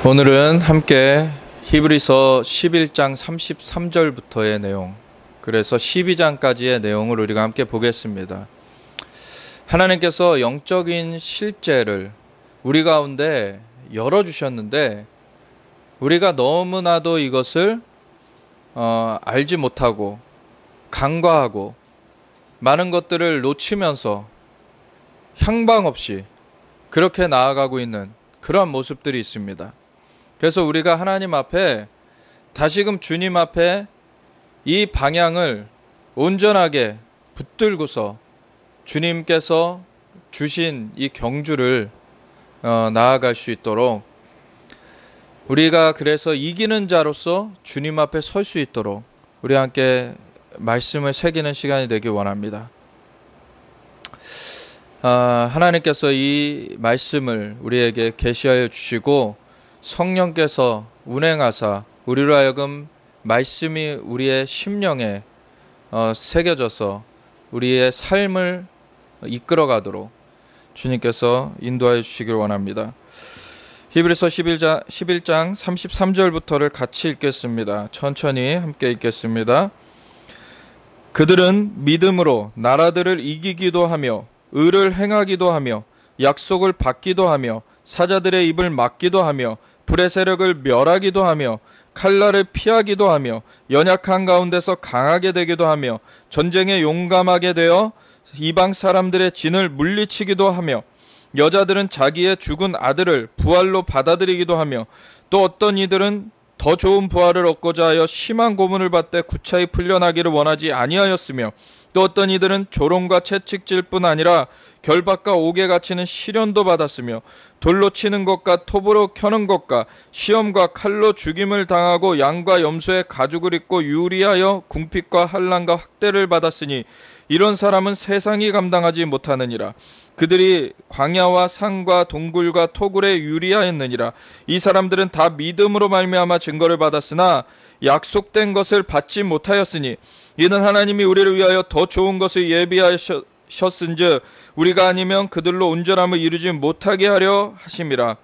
오늘은 함께 히브리서 11장 33절부터의 내용, 그래서 12장까지의 내용을 우리가 함께 보겠습니다. 하나님께서 영적인 실제를 우리 가운데 열어주셨는데 우리가 너무나도 이것을 알지 못하고 간과하고 많은 것들을 놓치면서 향방 없이 그렇게 나아가고 있는 그러한 모습들이 있습니다. 그래서 우리가 하나님 앞에 다시금 주님 앞에 이 방향을 온전하게 붙들고서 주님께서 주신 이 경주를 나아갈 수 있도록 우리가 그래서 이기는 자로서 주님 앞에 설 수 있도록 우리 함께 말씀을 새기는 시간이 되길 원합니다. 하나님께서 이 말씀을 우리에게 계시하여 주시고 성령께서 운행하사 우리로 하여금 말씀이 우리의 심령에 새겨져서 우리의 삶을 이끌어가도록 주님께서 인도하여 주시길 원합니다. 히브리서 11장 33절부터를 같이 읽겠습니다. 천천히 함께 읽겠습니다. 그들은 믿음으로 나라들을 이기기도 하며 의를 행하기도 하며 약속을 받기도 하며 사자들의 입을 막기도 하며 불의 세력을 멸하기도 하며 칼날을 피하기도 하며 연약한 가운데서 강하게 되기도 하며 전쟁에 용감하게 되어 이방 사람들의 진을 물리치기도 하며 여자들은 자기의 죽은 아들을 부활로 받아들이기도 하며 또 어떤 이들은 더 좋은 부활을 얻고자 하여 심한 고문을 받되 구차히 풀려나기를 원하지 아니하였으며 또 어떤 이들은 조롱과 채찍질 뿐 아니라 결박과 옥에 갇히는 시련도 받았으며 돌로 치는 것과 톱으로 켜는 것과 시험과 칼로 죽임을 당하고 양과 염소의 가죽을 입고 유리하여 궁핍과 환난과 학대를 받았으니 이런 사람은 세상이 감당하지 못하느니라. 그들이 광야와 산과 동굴과 토굴에 유리하였느니라. 이 사람들은 다 믿음으로 말미암아 증거를 받았으나 약속된 것을 받지 못하였으니 이는 하나님이 우리를 위하여 더 좋은 것을 예비하셨은즉 우리가 아니면 그들로 온전함을 이루지 못하게 하려 하심이라.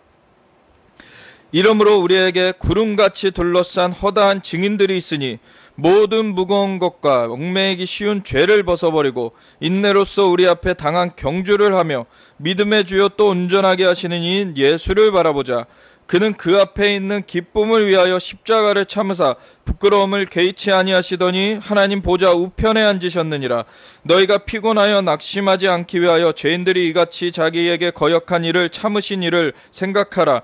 이러므로 우리에게 구름같이 둘러싼 허다한 증인들이 있으니 모든 무거운 것과 얽매이기 쉬운 죄를 벗어버리고 인내로써 우리 앞에 당한 경주를 하며 믿음의 주여 또 온전하게 하시는 이인 예수를 바라보자. 그는 그 앞에 있는 기쁨을 위하여 십자가를 참으사 부끄러움을 개의치 아니하시더니 하나님 보좌 우편에 앉으셨느니라. 너희가 피곤하여 낙심하지 않기 위하여 죄인들이 이같이 자기에게 거역한 일을 참으신 일을 생각하라.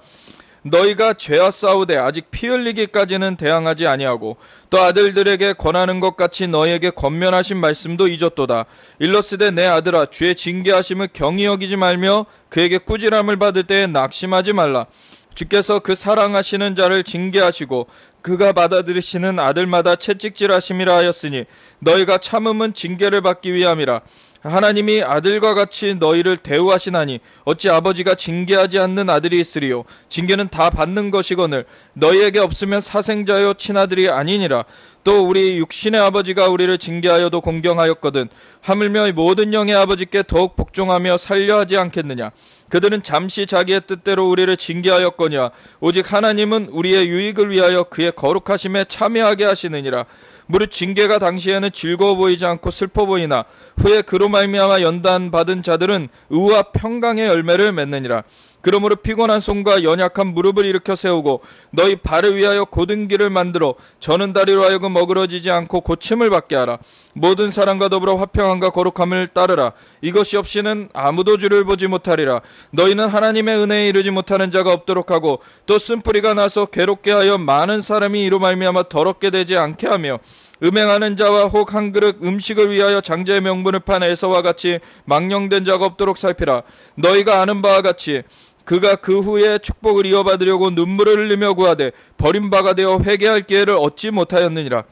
너희가 죄와 싸우되 아직 피 흘리기까지는 대항하지 아니하고 또 아들들에게 권하는 것 같이 너희에게 권면하신 말씀도 잊었도다. 일러스되 내 아들아 주의 징계하심을 경히 여기지 말며 그에게 꾸지람을 받을 때에 낙심하지 말라. 주께서 그 사랑하시는 자를 징계하시고 그가 받아들이시는 아들마다 채찍질하심이라 하였으니 너희가 참음은 징계를 받기 위함이라. 하나님이 아들과 같이 너희를 대우하시나니 어찌 아버지가 징계하지 않는 아들이 있으리요. 징계는 다 받는 것이거늘 너희에게 없으면 사생자요 친아들이 아니니라. 또 우리 육신의 아버지가 우리를 징계하여도 공경하였거든 하물며 모든 영의 아버지께 더욱 복종하며 살려하지 않겠느냐. 그들은 잠시 자기의 뜻대로 우리를 징계하였거니와 오직 하나님은 우리의 유익을 위하여 그의 거룩하심에 참여하게 하시느니라. 무릇 징계가 당시에는 즐거워 보이지 않고 슬퍼 보이나 후에 그로 말미암아 연단 받은 자들은 의와 평강의 열매를 맺느니라. 그러므로 피곤한 손과 연약한 무릎을 일으켜 세우고 너희 발을 위하여 곧은 길을 만들어 저는 다리로 하여금 어그러지지 않고 고침을 받게 하라. 모든 사람과 더불어 화평함과 거룩함을 따르라. 이것이 없이는 아무도 주를 보지 못하리라. 너희는 하나님의 은혜에 이르지 못하는 자가 없도록 하고 또 쓴뿌리가 나서 괴롭게 하여 많은 사람이 이로 말미암아 더럽게 되지 않게 하며 음행하는 자와 혹 한 그릇 음식을 위하여 장자의 명분을 판 에서와 같이 망령된 자가 없도록 살피라. 너희가 아는 바와 같이 그가 그 후에 축복을 이어받으려고 눈물을 흘리며 구하되 버림바가 되어 회개할 기회를 얻지 못하였느니라.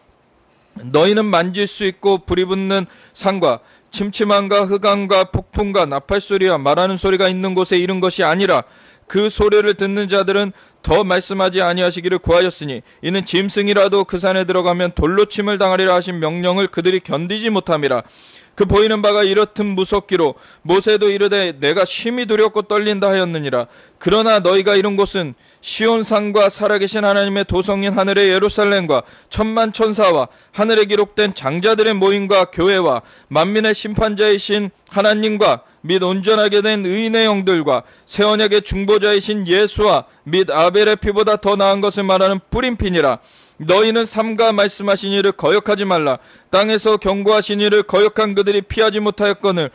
너희는 만질 수 있고 불이 붙는 산과 침침함과 흑암과 폭풍과 나팔소리와 말하는 소리가 있는 곳에 이른 것이 아니라 그 소리를 듣는 자들은 더 말씀하지 아니하시기를 구하였으니 이는 짐승이라도 그 산에 들어가면 돌로 침을 당하리라 하신 명령을 그들이 견디지 못함이라. 그 보이는 바가 이렇듯 무섭기로 모세도 이르되 내가 심히 두렵고 떨린다 하였느니라. 그러나 너희가 이룬 곳은 시온산과 살아계신 하나님의 도성인 하늘의 예루살렘과 천만 천사와 하늘에 기록된 장자들의 모임과 교회와 만민의 심판자이신 하나님과 및 온전하게 된 의인의 영들과 새 언약의 중보자이신 예수와 및 아벨의 피보다 더 나은 것을 말하는 뿌림피니라. 너희는 삼가 말씀하신 이를 거역하지 말라. 땅에서 경고하신 이를 거역한 그들이 피하지 못하였거늘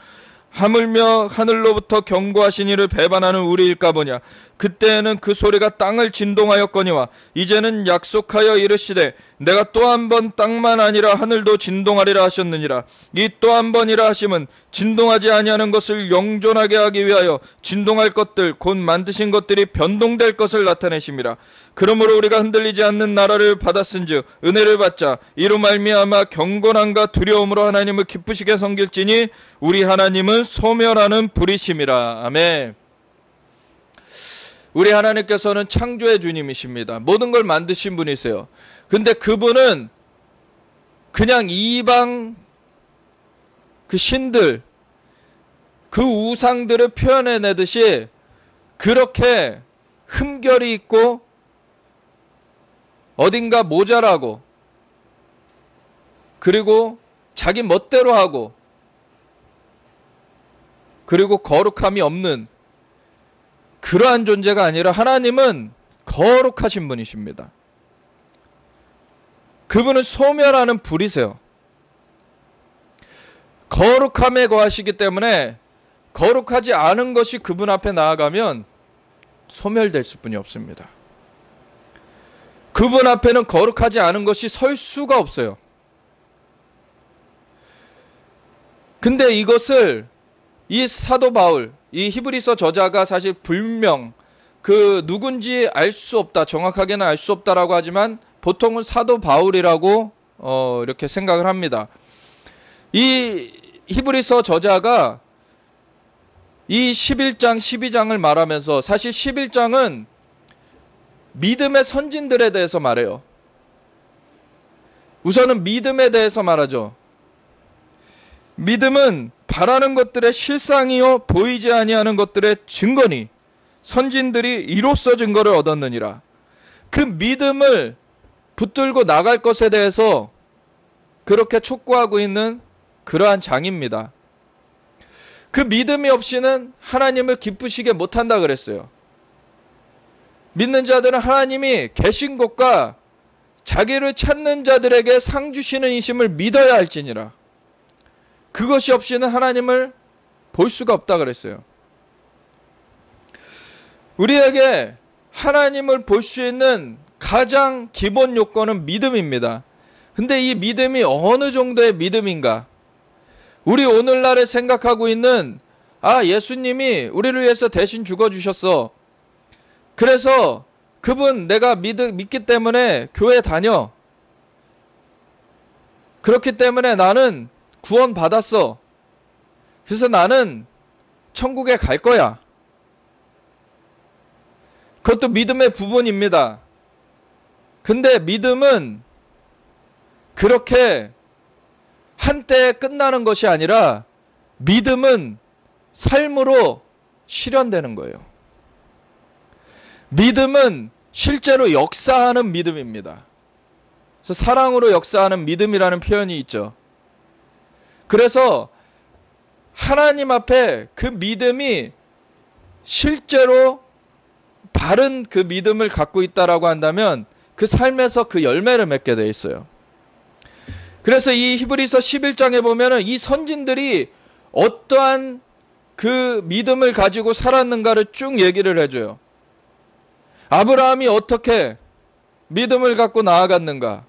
하물며 하늘로부터 경고하신 이를 배반하는 우리일까 보냐. 그때에는 그 소리가 땅을 진동하였거니와 이제는 약속하여 이르시되 내가 또 한 번 땅만 아니라 하늘도 진동하리라 하셨느니라. 이 또 한 번이라 하심은 진동하지 아니하는 것을 영존하게 하기 위하여 진동할 것들 곧 만드신 것들이 변동될 것을 나타내심이라. 그러므로 우리가 흔들리지 않는 나라를 받았은즉 은혜를 받자. 이로 말미암아 경건함과 두려움으로 하나님을 기쁘시게 섬길지니 우리 하나님은 소멸하는 불이심이라. 아멘. 우리 하나님께서는 창조의 주님이십니다. 모든 걸 만드신 분이세요. 근데 그분은 그냥 이방 그 신들, 그 우상들을 표현해내듯이 그렇게 흠결이 있고 어딘가 모자라고 그리고 자기 멋대로 하고 그리고 거룩함이 없는 그러한 존재가 아니라 하나님은 거룩하신 분이십니다. 그분은 소멸하는 불이세요. 거룩함에 거하시기 때문에 거룩하지 않은 것이 그분 앞에 나아가면 소멸될 수뿐이 없습니다. 그분 앞에는 거룩하지 않은 것이 설 수가 없어요. 근데 이것을 이 사도 바울, 이 히브리서 저자가 사실 불명, 그 누군지 알 수 없다, 정확하게는 알 수 없다라고 하지만 보통은 사도 바울이라고 이렇게 생각을 합니다. 이 히브리서 저자가 이 11장, 12장을 말하면서 사실 11장은 믿음의 선진들에 대해서 말해요. 우선은 믿음에 대해서 말하죠. 믿음은 바라는 것들의 실상이요 보이지 아니하는 것들의 증거니 선진들이 이로써 증거를 얻었느니라. 그 믿음을 붙들고 나갈 것에 대해서 그렇게 촉구하고 있는 그러한 장입니다. 그 믿음이 없이는 하나님을 기쁘시게 못한다 그랬어요. 믿는 자들은 하나님이 계신 곳과 자기를 찾는 자들에게 상 주시는 이심을 믿어야 할지니라. 그것이 없이는 하나님을 볼 수가 없다 그랬어요. 우리에게 하나님을 볼 수 있는 가장 기본 요건은 믿음입니다. 근데 이 믿음이 어느 정도의 믿음인가? 우리 오늘날에 생각하고 있는 예수님이 우리를 위해서 대신 죽어주셨어. 그래서 그분 내가 믿기 때문에 교회 다녀. 그렇기 때문에 나는 구원 받았어. 그래서 나는 천국에 갈 거야. 그것도 믿음의 부분입니다. 근데 믿음은 그렇게 한때에 끝나는 것이 아니라 믿음은 삶으로 실현되는 거예요. 믿음은 실제로 역사하는 믿음입니다. 그래서 사랑으로 역사하는 믿음이라는 표현이 있죠. 그래서 하나님 앞에 그 믿음이 실제로 바른 그 믿음을 갖고 있다라고 한다면 그 삶에서 그 열매를 맺게 돼 있어요. 그래서 이 히브리서 11장에 보면은 이 선진들이 어떠한 그 믿음을 가지고 살았는가를 쭉 얘기를 해줘요. 아브라함이 어떻게 믿음을 갖고 나아갔는가?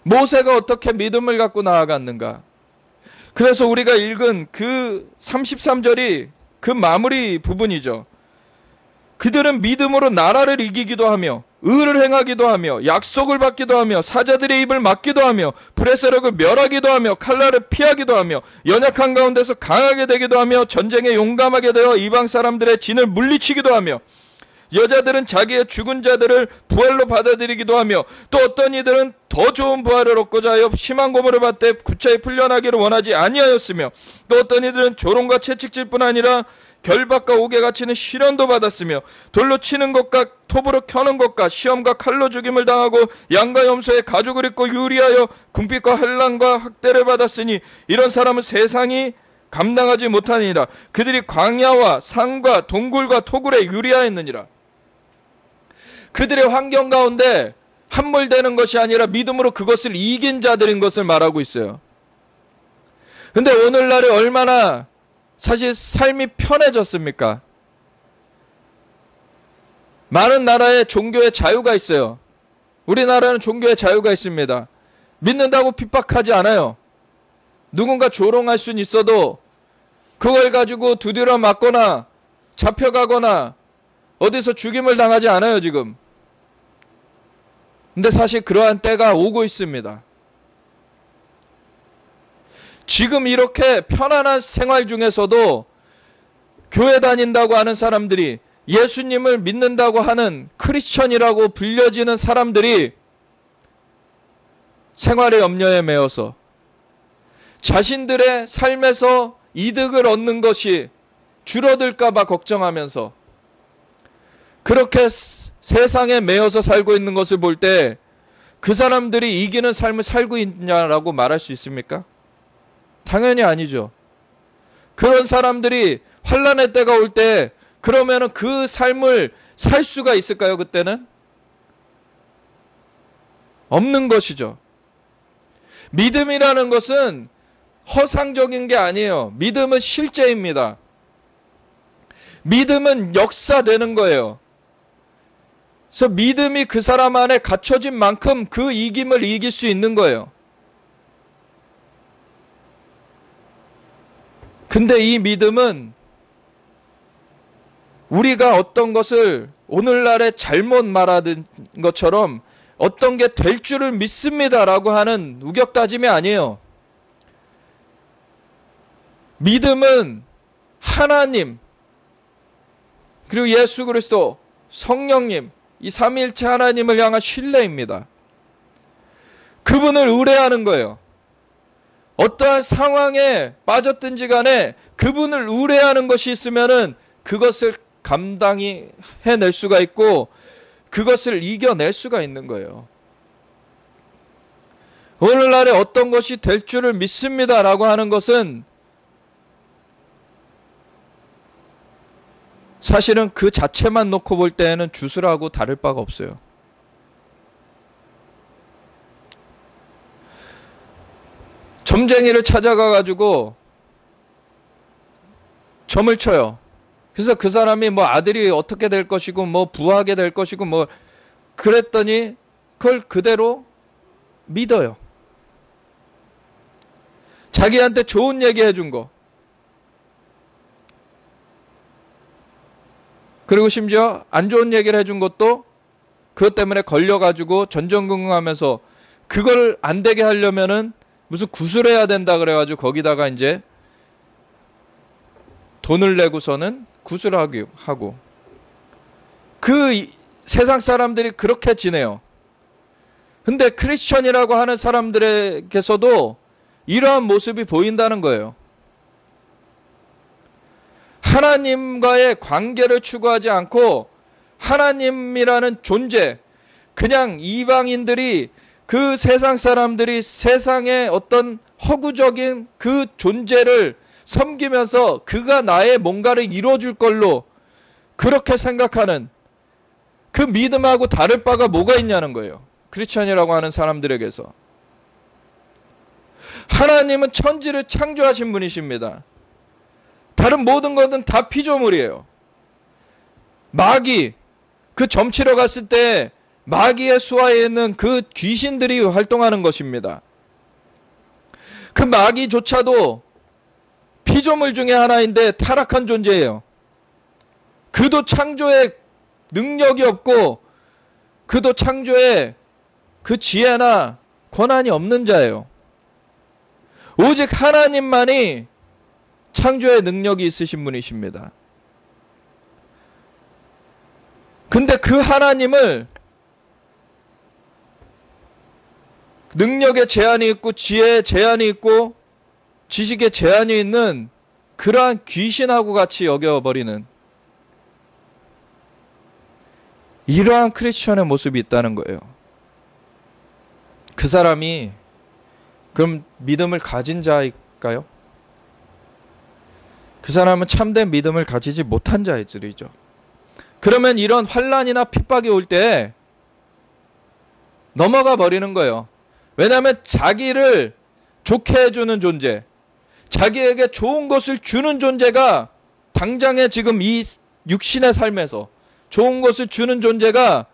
모세가 어떻게 믿음을 갖고 나아갔는가? 그래서 우리가 읽은 그 33절이 그 마무리 부분이죠. 그들은 믿음으로 나라를 이기기도 하며 의를 행하기도 하며 약속을 받기도 하며 사자들의 입을 막기도 하며 불의 세력을 멸하기도 하며 칼날을 피하기도 하며 연약한 가운데서 강하게 되기도 하며 전쟁에 용감하게 되어 이방 사람들의 진을 물리치기도 하며 여자들은 자기의 죽은 자들을 부활로 받아들이기도 하며, 또 어떤 이들은 더 좋은 부활을 얻고자 하여 심한 고문을 받되 구차히 풀려나기를 원하지 아니하였으며, 또 어떤 이들은 조롱과 채찍질뿐 아니라 결박과 옥에 갇히는 시련도 받았으며, 돌로 치는 것과 톱으로 켜는 것과 시험과 칼로 죽임을 당하고 양과 염소의 가죽을 입고 유리하여 궁핍과 환난과 학대를 받았으니, 이런 사람은 세상이 감당하지 못하니라. 그들이 광야와 산과 동굴과 토굴에 유리하였느니라. 그들의 환경 가운데 함몰되는 것이 아니라 믿음으로 그것을 이긴 자들인 것을 말하고 있어요. 근데 오늘날에 얼마나 사실 삶이 편해졌습니까? 많은 나라에 종교의 자유가 있어요. 우리나라는 종교의 자유가 있습니다. 믿는다고 핍박하지 않아요. 누군가 조롱할 수는 있어도 그걸 가지고 두드려 맞거나 잡혀가거나 어디서 죽임을 당하지 않아요, 지금. 근데 사실 그러한 때가 오고 있습니다. 지금 이렇게 편안한 생활 중에서도 교회 다닌다고 하는 사람들이, 예수님을 믿는다고 하는 크리스천이라고 불려지는 사람들이 생활의 염려에 매여서 자신들의 삶에서 이득을 얻는 것이 줄어들까 봐 걱정하면서 그렇게 세상에 매여서 살고 있는 것을 볼 때 그 사람들이 이기는 삶을 살고 있냐라고 말할 수 있습니까? 당연히 아니죠. 그런 사람들이 환난의 때가 올 때 그러면은 그 삶을 살 수가 있을까요? 그때는? 없는 것이죠. 믿음이라는 것은 허상적인 게 아니에요. 믿음은 실제입니다. 믿음은 역사되는 거예요. 그래서 믿음이 그 사람 안에 갖춰진 만큼 그 이김을 이길 수 있는 거예요. 근데 이 믿음은 우리가 어떤 것을 오늘날에 잘못 말하는 것처럼 어떤 게 될 줄을 믿습니다라고 하는 우격다짐이 아니에요. 믿음은 하나님, 그리고 예수 그리스도, 성령님, 이 삼위일체 하나님을 향한 신뢰입니다. 그분을 의뢰하는 거예요. 어떠한 상황에 빠졌든지 간에 그분을 의뢰하는 것이 있으면은 그것을 감당히 해낼 수가 있고 그것을 이겨낼 수가 있는 거예요. 오늘날에 어떤 것이 될 줄을 믿습니다라고 하는 것은 사실은 그 자체만 놓고 볼 때에는 주술하고 다를 바가 없어요. 점쟁이를 찾아가 가지고 점을 쳐요. 그래서 그 사람이 뭐 아들이 어떻게 될 것이고 뭐 부하게 될 것이고 뭐 그랬더니 그걸 그대로 믿어요. 자기한테 좋은 얘기 해준 거. 그리고 심지어 안 좋은 얘기를 해준 것도 그것 때문에 걸려가지고 전전긍긍하면서 그걸 안 되게 하려면은 무슨 구술해야 된다 그래가지고 거기다가 이제 돈을 내고서는 구술하고 그 세상 사람들이 그렇게 지내요. 근데 크리스천이라고 하는 사람들에게서도 이러한 모습이 보인다는 거예요. 하나님과의 관계를 추구하지 않고 하나님이라는 존재, 그냥 이방인들이 그 세상 사람들이 세상의 어떤 허구적인 그 존재를 섬기면서 그가 나의 뭔가를 이루어줄 걸로 그렇게 생각하는 그 믿음하고 다를 바가 뭐가 있냐는 거예요. 크리스천이라고 하는 사람들에게서. 하나님은 천지를 창조하신 분이십니다. 다른 모든 것은 다 피조물이에요. 마귀, 그 점치러 갔을 때 마귀의 수하에 있는 그 귀신들이 활동하는 것입니다. 그 마귀조차도 피조물 중에 하나인데 타락한 존재예요. 그도 창조의 능력이 없고 그도 창조의 그 지혜나 권한이 없는 자예요. 오직 하나님만이 창조의 능력이 있으신 분이십니다. 근데 그 하나님을 능력에 제한이 있고 지혜에 제한이 있고 지식에 제한이 있는 그러한 귀신하고 같이 여겨버리는 이러한 크리스천의 모습이 있다는 거예요. 그 사람이 그럼 믿음을 가진 자일까요? 그 사람은 참된 믿음을 가지지 못한 자들이죠. 그러면 이런 환난이나 핍박이 올 때 넘어가 버리는 거예요. 왜냐하면 자기를 좋게 해주는 존재, 자기에게 좋은 것을 주는 존재가 당장에 지금 이 육신의 삶에서 좋은 것을 주는 존재가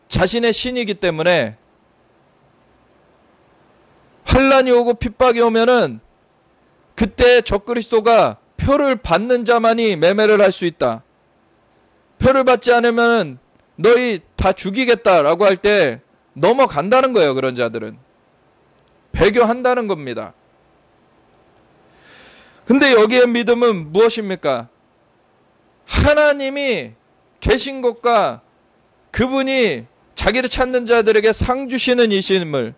자신의 신이기 때문에 환난이 오고 핍박이 오면은 그때 적그리스도가 표를 받는 자만이 매매를 할 수 있다. 표를 받지 않으면 너희 다 죽이겠다라고 할 때 넘어간다는 거예요. 그런 자들은 배교한다는 겁니다. 근데 여기에 믿음은 무엇입니까? 하나님이 계신 것과 그분이 자기를 찾는 자들에게 상 주시는 이심을,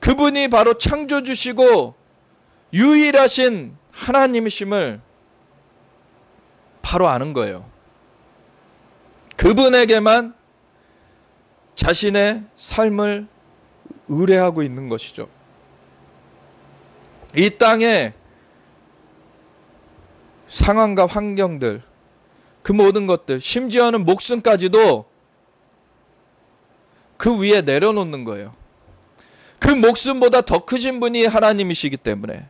그분이 바로 창조주시고 유일하신 하나님이심을 바로 아는 거예요. 그분에게만 자신의 삶을 의뢰하고 있는 것이죠. 이 땅의 상황과 환경들, 그 모든 것들, 심지어는 목숨까지도 그 위에 내려놓는 거예요. 그 목숨보다 더 크신 분이 하나님이시기 때문에,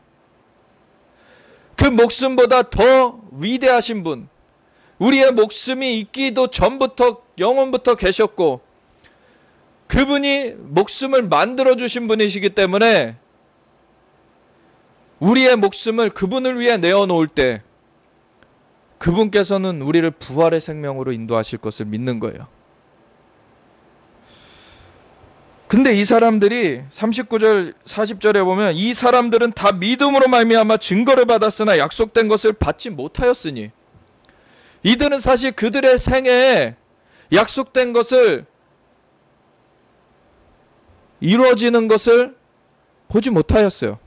그 목숨보다 더 위대하신 분, 우리의 목숨이 있기도 전부터 영원부터 계셨고 그분이 목숨을 만들어주신 분이시기 때문에 우리의 목숨을 그분을 위해 내어놓을 때 그분께서는 우리를 부활의 생명으로 인도하실 것을 믿는 거예요. 근데 이 사람들이 39절 40절에 보면 이 사람들은 다 믿음으로 말미암아 증거를 받았으나 약속된 것을 받지 못하였으니, 이들은 사실 그들의 생애에 약속된 것을 이루어지는 것을 보지 못하였어요.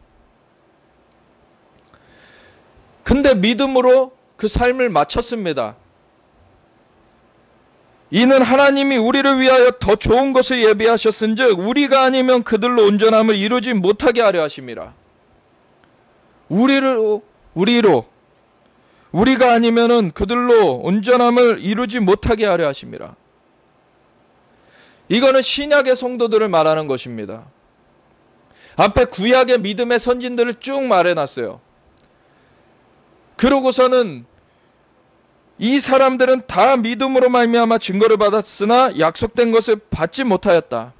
근데 믿음으로 그 삶을 마쳤습니다. 이는 하나님이 우리를 위하여 더 좋은 것을 예비하셨은즉 우리가 아니면 그들로 온전함을 이루지 못하게 하려 하심이라. 우리가 아니면은 그들로 온전함을 이루지 못하게 하려 하심이라. 이거는 신약의 성도들을 말하는 것입니다. 앞에 구약의 믿음의 선진들을 쭉 말해놨어요. 그러고서는 이 사람들은 다 믿음으로 말미암아 증거를 받았으나 약속된 것을 받지 못하였다.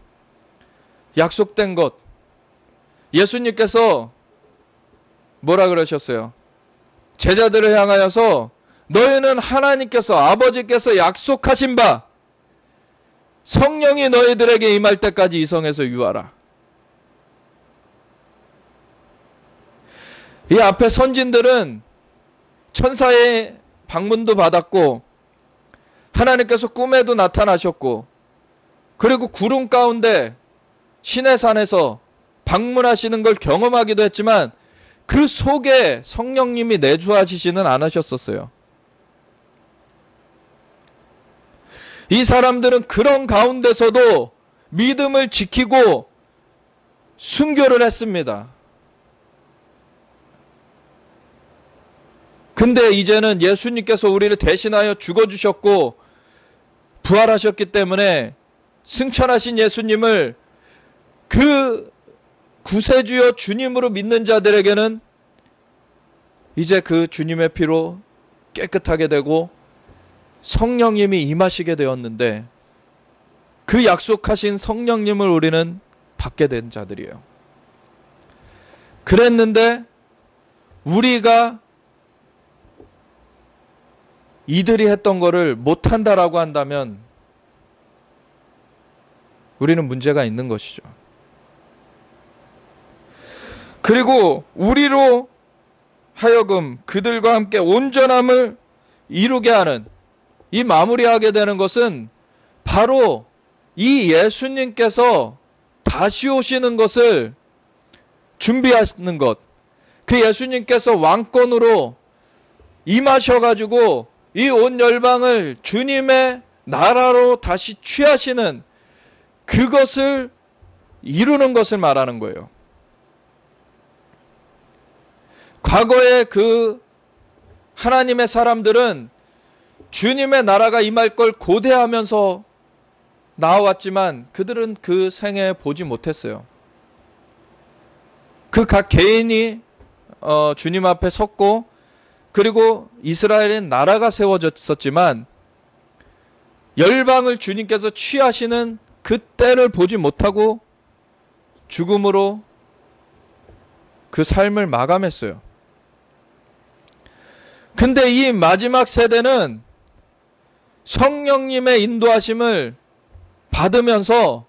약속된 것, 예수님께서 뭐라 그러셨어요? 제자들을 향하여서 너희는 하나님께서, 아버지께서 약속하신 바 성령이 너희들에게 임할 때까지 이 성에서 유하라. 이 앞에 선진들은 천사의 방문도 받았고 하나님께서 꿈에도 나타나셨고 그리고 구름 가운데 시내산에서 방문하시는 걸 경험하기도 했지만 그 속에 성령님이 내주하시지는 않으셨었어요. 이 사람들은 그런 가운데서도 믿음을 지키고 순교를 했습니다. 근데 이제는 예수님께서 우리를 대신하여 죽어주셨고 부활하셨기 때문에 승천하신 예수님을 그 구세주여 주님으로 믿는 자들에게는 이제 그 주님의 피로 깨끗하게 되고 성령님이 임하시게 되었는데 그 약속하신 성령님을 우리는 받게 된 자들이에요. 그랬는데 우리가 이들이 했던 거를 못한다라고 한다면 우리는 문제가 있는 것이죠. 그리고 우리로 하여금 그들과 함께 온전함을 이루게 하는 이 마무리하게 되는 것은 바로 이 예수님께서 다시 오시는 것을 준비하시는 것, 그 예수님께서 왕권으로 임하셔가지고 이 온 열방을 주님의 나라로 다시 취하시는 그것을 이루는 것을 말하는 거예요. 과거에 그 하나님의 사람들은 주님의 나라가 임할 걸 고대하면서 나와왔지만 그들은 그 생애 보지 못했어요. 그 각 개인이 주님 앞에 섰고, 그리고 이스라엘은 나라가 세워졌었지만 열방을 주님께서 취하시는 그 때를 보지 못하고 죽음으로 그 삶을 마감했어요. 근데 이 마지막 세대는 성령님의 인도하심을 받으면서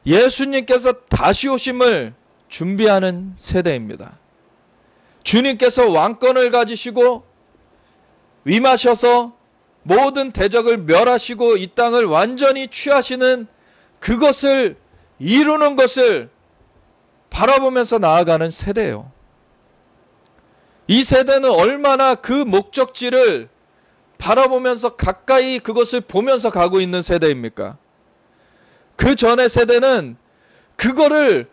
예수님께서 다시 오심을 준비하는 세대입니다. 주님께서 왕권을 가지시고 임하셔서 모든 대적을 멸하시고 이 땅을 완전히 취하시는 그것을 이루는 것을 바라보면서 나아가는 세대예요. 이 세대는 얼마나 그 목적지를 바라보면서 가까이 그것을 보면서 가고 있는 세대입니까? 그 전의 세대는 그거를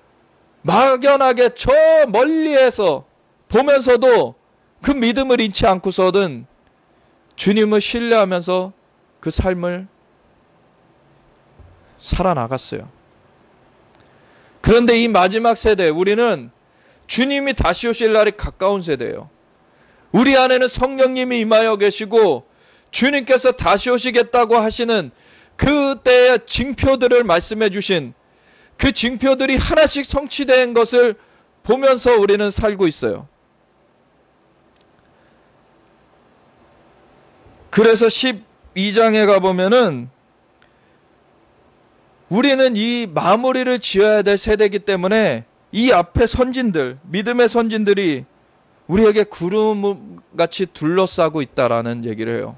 막연하게 저 멀리에서 보면서도 그 믿음을 잃지 않고서는 주님을 신뢰하면서 그 삶을 살아나갔어요. 그런데 이 마지막 세대, 우리는 주님이 다시 오실 날이 가까운 세대예요. 우리 안에는 성령님이 임하여 계시고 주님께서 다시 오시겠다고 하시는 그때의 징표들을 말씀해 주신 그 징표들이 하나씩 성취된 것을 보면서 우리는 살고 있어요. 그래서 12장에 가보면은 우리는 이 마무리를 지어야 될 세대이기 때문에 이 앞에 선진들, 믿음의 선진들이 우리에게 구름같이 둘러싸고 있다라는 얘기를 해요.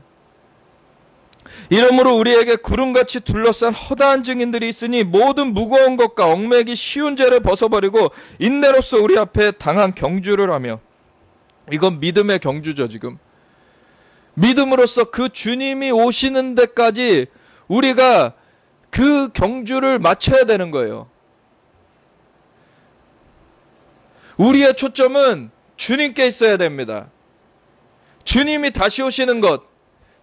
이러므로 우리에게 구름같이 둘러싼 허다한 증인들이 있으니 모든 무거운 것과 얽매기 쉬운 죄를 벗어버리고 인내로써 우리 앞에 당한 경주를 하며, 이건 믿음의 경주죠. 지금 믿음으로써 그 주님이 오시는 데까지 우리가 그 경주를 마쳐야 되는 거예요. 우리의 초점은 주님께 있어야 됩니다. 주님이 다시 오시는 것,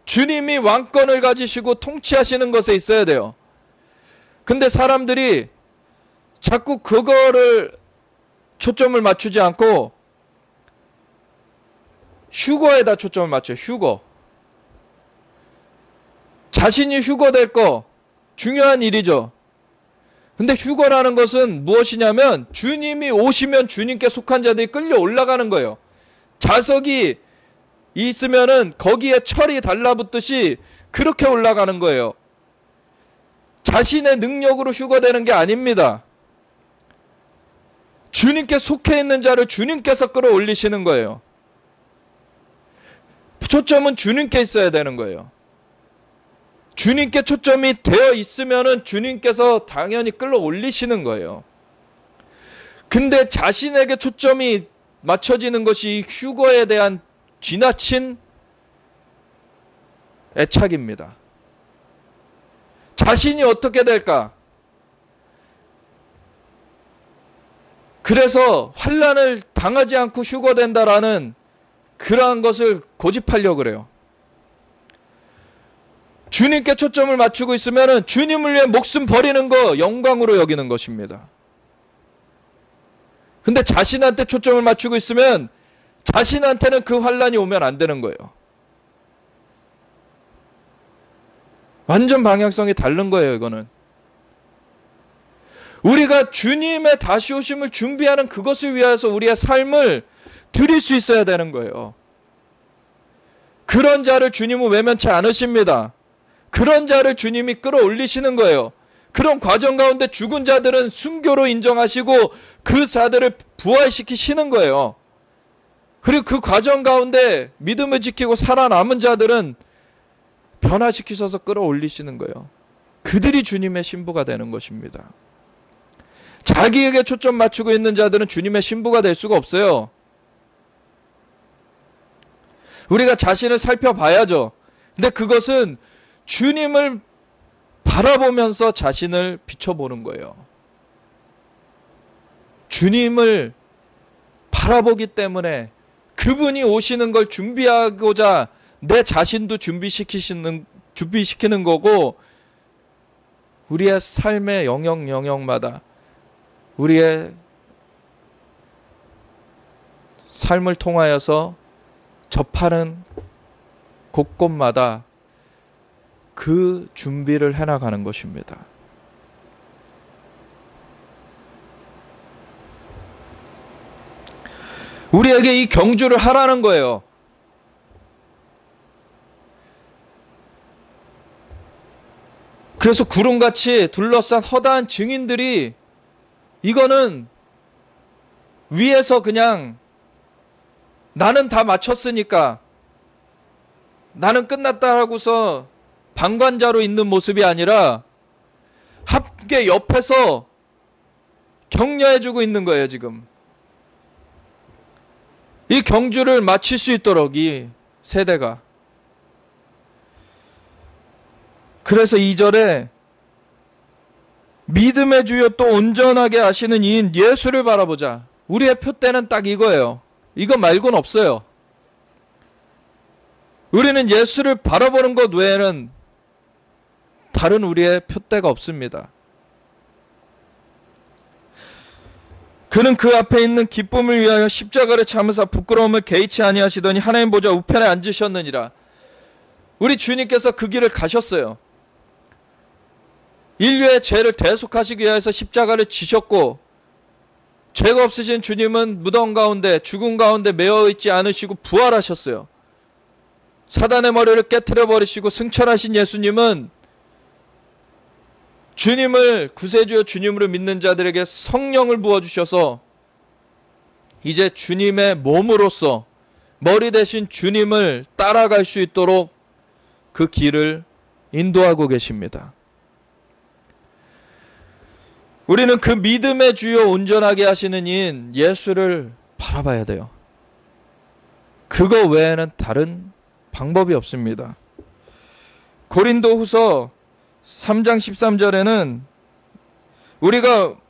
주님이 왕권을 가지시고 통치하시는 것에 있어야 돼요. 근데 사람들이 자꾸 그거를 초점을 맞추지 않고 휴거에다 초점을 맞춰요. 휴거. 자신이 휴거될 거 중요한 일이죠. 근데 휴거라는 것은 무엇이냐면 주님이 오시면 주님께 속한 자들이 끌려 올라가는 거예요. 자석이 있으면은 거기에 철이 달라붙듯이 그렇게 올라가는 거예요. 자신의 능력으로 휴거되는 게 아닙니다. 주님께 속해 있는 자를 주님께서 끌어올리시는 거예요. 초점은 주님께 있어야 되는 거예요. 주님께 초점이 되어 있으면은 주님께서 당연히 끌어올리시는 거예요. 근데 자신에게 초점이 맞춰지는 것이 휴거에 대한 지나친 애착입니다. 자신이 어떻게 될까? 그래서 환난을 당하지 않고 휴거된다라는 그러한 것을 고집하려고 그래요. 주님께 초점을 맞추고 있으면 주님을 위해 목숨 버리는 거 영광으로 여기는 것입니다. 근데 자신한테 초점을 맞추고 있으면 자신한테는 그 환난이 오면 안 되는 거예요. 완전 방향성이 다른 거예요, 이거는. 우리가 주님의 다시 오심을 준비하는 그것을 위해서 우리의 삶을 드릴 수 있어야 되는 거예요. 그런 자를 주님은 외면치 않으십니다. 그런 자를 주님이 끌어올리시는 거예요. 그런 과정 가운데 죽은 자들은 순교로 인정하시고 그 자들을 부활시키시는 거예요. 그리고 그 과정 가운데 믿음을 지키고 살아남은 자들은 변화시키셔서 끌어올리시는 거예요. 그들이 주님의 신부가 되는 것입니다. 자기에게 초점 맞추고 있는 자들은 주님의 신부가 될 수가 없어요. 우리가 자신을 살펴봐야죠. 근데 그것은 주님을 바라보면서 자신을 비춰보는 거예요. 주님을 바라보기 때문에 그분이 오시는 걸 준비하고자 내 자신도 준비시키는 거고, 우리의 삶의 영역마다 우리의 삶을 통하여서 접하는 곳곳마다 그 준비를 해나가는 것입니다. 우리에게 이 경주를 하라는 거예요. 그래서 구름같이 둘러싼 허다한 증인들이 이거는 위에서 그냥 나는 다 마쳤으니까 나는 끝났다 하고서 방관자로 있는 모습이 아니라 함께 옆에서 격려해주고 있는 거예요. 지금 이 경주를 마칠 수 있도록 이 세대가. 그래서 2절에 믿음의 주여 또 온전하게 하시는 이인 예수를 바라보자. 우리의 표대는 딱 이거예요. 이거 말고는 없어요. 우리는 예수를 바라보는 것 외에는 다른 우리의 표대가 없습니다. 그는 그 앞에 있는 기쁨을 위하여 십자가를 참으사 부끄러움을 개의치 아니하시더니 하나님 보좌 우편에 앉으셨느니라. 우리 주님께서 그 길을 가셨어요. 인류의 죄를 대속하시기 위해서 십자가를 지셨고, 죄가 없으신 주님은 무덤 가운데 죽음 가운데 매어 있지 않으시고 부활하셨어요. 사단의 머리를 깨트려 버리시고 승천하신 예수님은 주님을 구세주여 주님으로 믿는 자들에게 성령을 부어주셔서 이제 주님의 몸으로서 머리 대신 주님을 따라갈 수 있도록 그 길을 인도하고 계십니다. 우리는 그 믿음의 주요 온전하게 하시는 이인 예수를 바라봐야 돼요. 그거 외에는 다른 방법이 없습니다. 고린도후서 3장 13절에는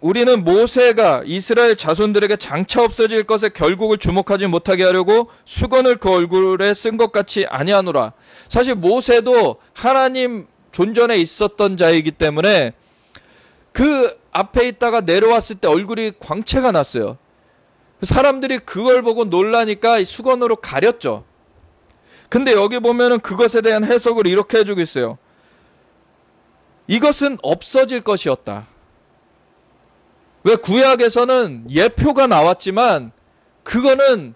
우리는 모세가 이스라엘 자손들에게 장차 없어질 것에 결국을 주목하지 못하게 하려고 수건을 그 얼굴에 쓴 것 같이 아니하노라. 사실 모세도 하나님 존전에 있었던 자이기 때문에 그 앞에 있다가 내려왔을 때 얼굴이 광채가 났어요. 사람들이 그걸 보고 놀라니까 수건으로 가렸죠. 근데 여기 보면은 그것에 대한 해석을 이렇게 해주고 있어요. 이것은 없어질 것이었다. 왜 구약에서는 예표가 나왔지만 그거는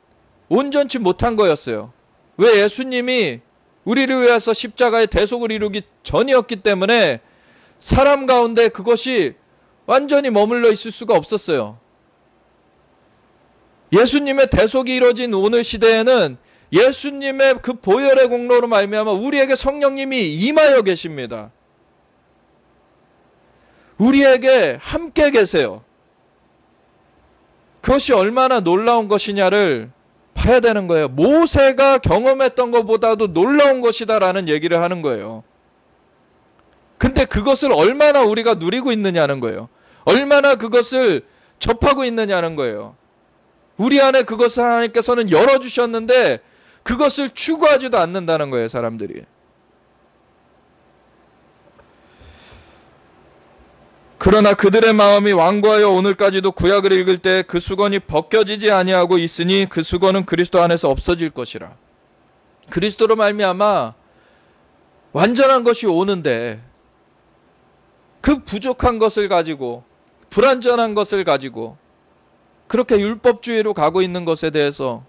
온전치 못한 거였어요. 왜 예수님이 우리를 위해서 십자가의 대속을 이루기 전이었기 때문에 사람 가운데 그것이 완전히 머물러 있을 수가 없었어요. 예수님의 대속이 이루어진 오늘 시대에는 예수님의 그 보혈의 공로로 말미암아 우리에게 성령님이 임하여 계십니다. 우리에게 함께 계세요. 그것이 얼마나 놀라운 것이냐를 봐야 되는 거예요. 모세가 경험했던 것보다도 놀라운 것이다라는 얘기를 하는 거예요. 근데 그것을 얼마나 우리가 누리고 있느냐는 거예요. 얼마나 그것을 접하고 있느냐는 거예요. 우리 안에 그것을 하나님께서는 열어주셨는데 그것을 추구하지도 않는다는 거예요, 사람들이. 그러나 그들의 마음이 완고하여 오늘까지도 구약을 읽을 때 그 수건이 벗겨지지 아니하고 있으니 그 수건은 그리스도 안에서 없어질 것이라. 그리스도로 말미암아 완전한 것이 오는데 그 부족한 것을 가지고 불완전한 것을 가지고 그렇게 율법주의로 가고 있는 것에 대해서